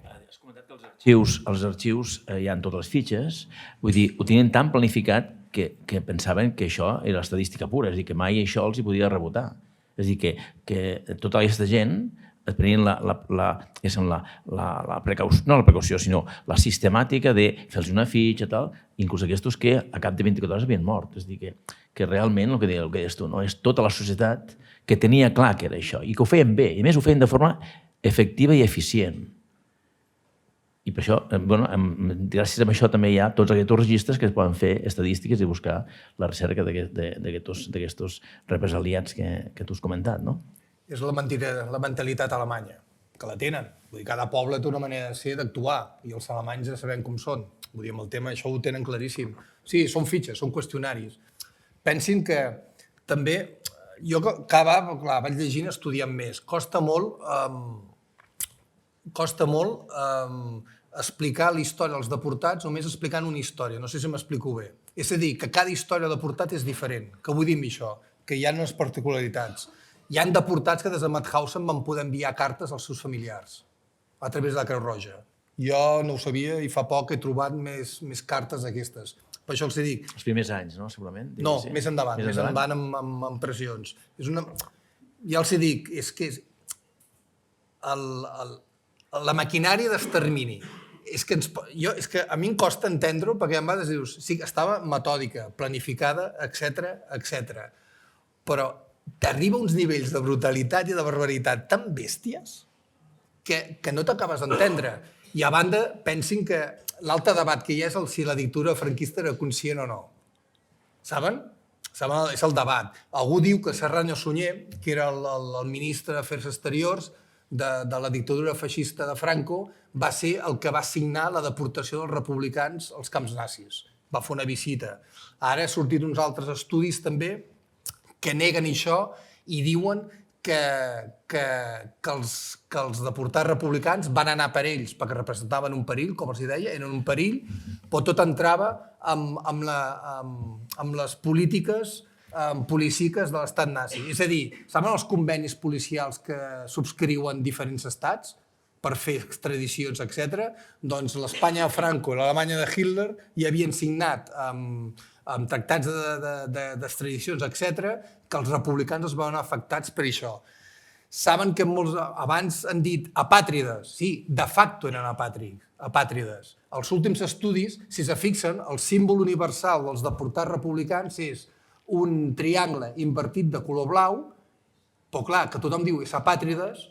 Has comentat que els arxius hi ha totes les fitxes, vull dir, ho tenien tan planificat que pensaven que això era l'estadística pura, és a dir, que mai això els hi podia rebotar. És a dir, que tota aquesta gent es prenien la precaució, sinó la sistemàtica de fer-los una fitxa, inclús aquests que a cap de 24 hores havien mort. És a dir, que realment el que deies tu, és tota la societat que tenia clar que era això i que ho feien bé, i a més ho feien de forma efectiva i eficient. I per això, gràcies a això també hi ha tots aquests registres que es poden fer estadístiques i buscar la recerca d'aquests represaliats que tu has comentat, no? És la mentalitat alemanya, que la tenen. Vull dir, cada poble té una manera de ser, d'actuar, i els alemanys ja sabem com són. Vull dir, amb el tema això ho tenen claríssim. Sí, són fitxes, són qüestionaris. Pensin que també, jo clar, vaig llegint, estudiant més. Costa molt explicar la història dels deportats només explicant una història, no sé si m'explico bé. És a dir, que cada història de deportat és diferent. Què vull dir amb això? Que hi ha unes particularitats. Hi han deportats que des de Mauthausen van poder enviar cartes als seus familiars a través de la Creu Roja. Jo no ho sabia i fa poc he trobat més cartes d'aquestes. Per això els dic... Els primers anys, no? Segurament. No, més endavant amb pressions. Ja els dic, és que la maquinària d'extermini és que a mi em costa entendre-ho perquè a vegades dius, sí, estava metòdica, planificada, etc. Però t'arriba a uns nivells de brutalitat i de barbaritat tan bèsties que no t'acabes d'entendre. I a banda, pensin que l'altre debat que hi ha és si la dictadura franquista era conscient o no. Saben? És el debat. Algú diu que Serrano Sunyer, que era el ministre d'Afers Exteriors de la dictadura feixista de Franco, va ser el que va signar la deportació dels republicans als camps nazis. Va fer una visita. Ara ha sortit uns altres estudis també que neguen això i diuen que els deportats republicans van anar per ells perquè representaven un perill, com els deia, eren un perill, però tot entrava amb les polítiques policíques de l'estat nazi. És a dir, saben els convenis policials que subscriuen diferents estats per fer extradicions, etc. Doncs l'Espanya de Franco i l'Alemanya de Hitler hi havien signat amb tractats d'extradicions, etc., que els republicans es veuen afectats per això. Saben que molts abans han dit apàtrides. Sí, de facto eren apàtrides. Els últims estudis, si se fixen, el símbol universal dels deportats republicans és un triangle invertit de color blau, però clar, que tothom diu és apàtrides,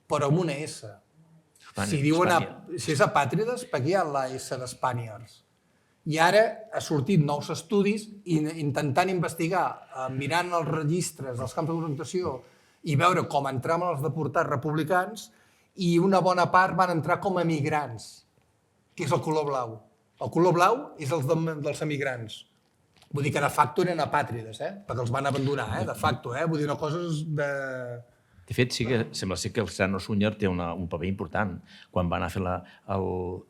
però amb una S. Si és apàtrides, per què hi ha la S d'Spaniards? I ara ha sortit nous estudis intentant investigar, mirant els registres dels camps de concentració i veure com entraven els deportats republicans, i una bona part van entrar com a emigrants, que és el color blau. El color blau és els dels emigrants. Vull dir que de facto eren apàtrides, perquè els van abandonar, de facto. Vull dir, una cosa és de... De fet, sí que sembla ser que el Serrano Sunyer té un paper important. Quan va anar a fer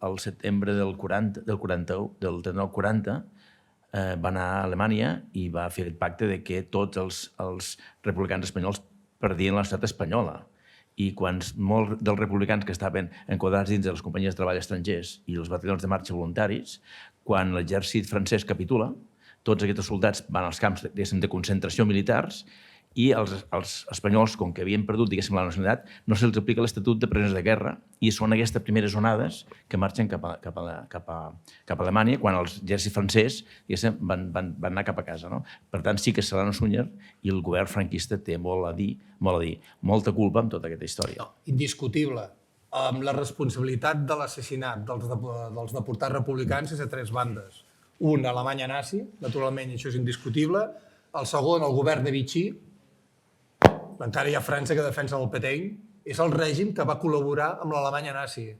el setembre del 39-40, va anar a Alemanya i va fer el pacte de que tots els republicans espanyols perdien la societat espanyola. I quan molts dels republicans que estaven enquadrats dins de les companyies de treball estrangers i els batallons de marxa voluntaris, quan l'exèrcit francès capitula, tots aquests soldats van als camps de concentració militars i els espanyols, com que havien perdut la nacionalitat, no se'ls aplica l'Estatut de Presoners de Guerra i són aquestes primeres onades que marxen cap a Alemanya quan els exèrcits francès van anar cap a casa. Per tant, sí que Serrano Sunyer i el govern franquista té molt a dir, molta culpa amb tota aquesta història. Indiscutible. La responsabilitat de l'assassinat dels deportats republicans és a tres bandes. Un, Alemanya nazi, naturalment, i això és indiscutible. El segon, el govern de Vichy, encara hi ha França que defensa el Pétain, és el règim que va col·laborar amb l'Alemanya nazi.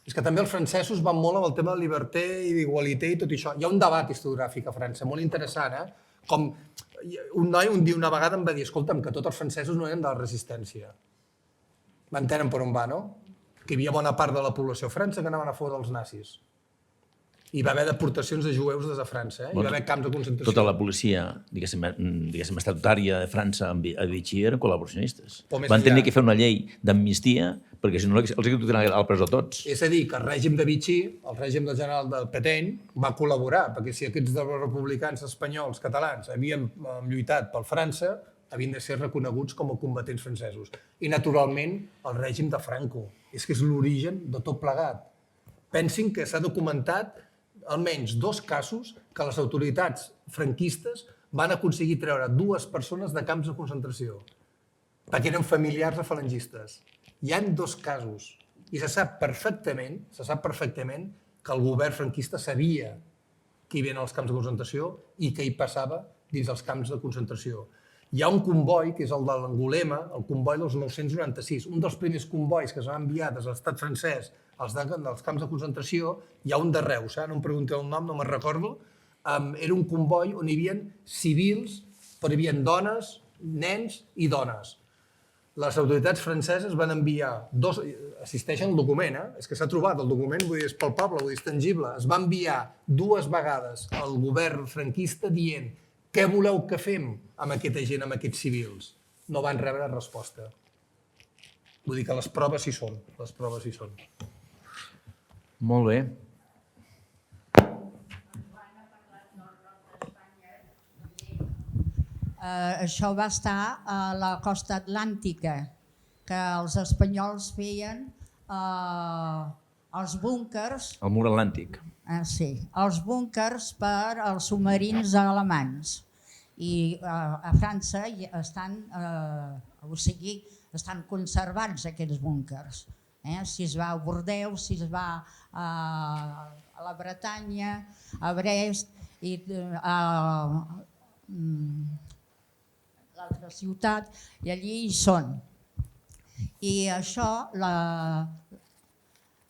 És que també els francesos van molt amb el tema de lliberté i d'igualité i tot això. Hi ha un debat historiogràfic a França molt interessant, com un noi un dia una vegada em va dir, escolta'm, que tots els francesos no eren de la resistència. M'entenen per on va, no? Que hi havia bona part de la població a França que anaven a favor dels nazis. Hi va haver deportacions de jueus des de França, hi va haver camps de concentració. Tota la policia, diguéssim, estatutària de França a Vichy eren col·laboracionistes. Van tenir que fer una llei d'amnistia perquè si no els executaran a la presó tots. És a dir, que el règim de Vichy, el règim del general del Pétain, va col·laborar, perquè si aquests republicans espanyols, catalans, havien lluitat per França, havien de ser reconeguts com a combatents francesos. I, naturalment, el règim de Franco. És que és l'origen de tot plegat. Pensin que s'ha documentat almenys 2 casos que les autoritats franquistes van aconseguir treure 2 persones de camps de concentració perquè eren familiars de falangistes. Hi ha 2 casos. I se sap perfectament que el govern franquista sabia que hi havia als camps de concentració i que hi passava dins els camps de concentració. Hi ha un comboi, que és el de l'Angulema, el comboi dels 996. Un dels primers combois que es va enviar des de l'estat francès als camps de concentració, hi ha un de Reus, no em pregunteu el nom, no me'n recordo, era un comboi on hi havia civils, però hi havia dones, nens i dones. Les autoritats franceses van enviar assisteixen al document, és que s'ha trobat el document, vull dir, és palpable, vull dir, és tangible. Es va enviar 2 vegades al govern franquista dient què voleu que fem amb aquesta gent, amb aquests civils? No van rebre resposta. Vull dir que les proves hi són, les proves hi són. Molt bé. Això va estar a la costa atlàntica, que els espanyols feien els búnkers... El mur atlàntic. Sí, els búnkers per als submarins alemanys. I a França estan conservats aquests búnkers. Si es va a Bordeus, si es va a la Bretanya, a Brest, i a l'altra ciutat, i allí hi són. I això,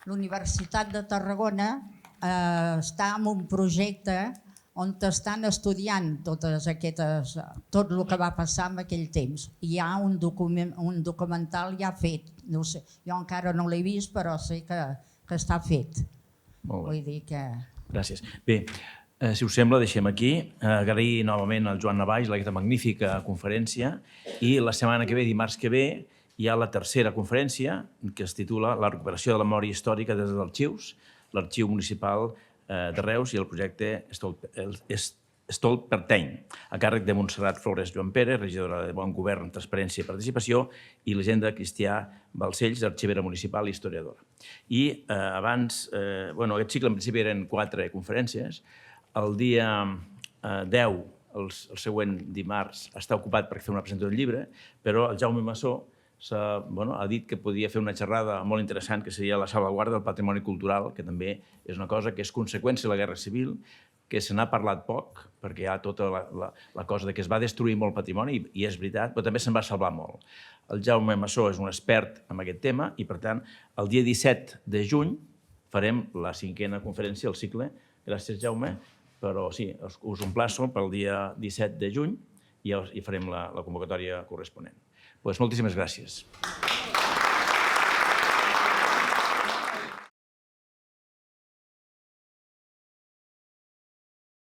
l'Universitat de Tarragona està en un projecte on estan estudiant tot el que va passar en aquell temps. Hi ha un documental ja fet, no sé, jo encara no l'he vist, però sé que està fet. Molt bé. Vull dir que... Gràcies. Bé, si us sembla, deixem aquí. Agrair novament al Joan Navais aquesta magnífica conferència i la setmana que ve, dimarts que ve, hi ha la tercera conferència que es titula La recuperació de la memòria històrica des dels arxius, l'Arxiu Municipal de Reus i el projecte Stolperteny, a càrrec de Montserrat Flores Joan Pere, regidora de Bon Govern, Transparència i Participació, i l'Hisenda Cristià Balcells, arxivera municipal i historiadora. I abans, aquest cicle en principi eren 4 conferències. El dia 10, el següent dimarts, està ocupat per fer una presentació del llibre, però el Jaume Massó ha dit que podia fer una xerrada molt interessant, que seria la salvaguarda del patrimoni cultural, que també és una cosa que és conseqüència de la Guerra Civil, que se n'ha parlat poc, perquè hi ha tota la cosa que es va destruir molt patrimoni, i és veritat, però també se'n va salvar molt. El Jaume Massó és un expert en aquest tema i, per tant, el dia 17 de juny farem la 5a conferència del cicle. Gràcies, Jaume, però sí, us emplaço pel dia 17 de juny i farem la convocatòria corresponent. Moltíssimes gràcies.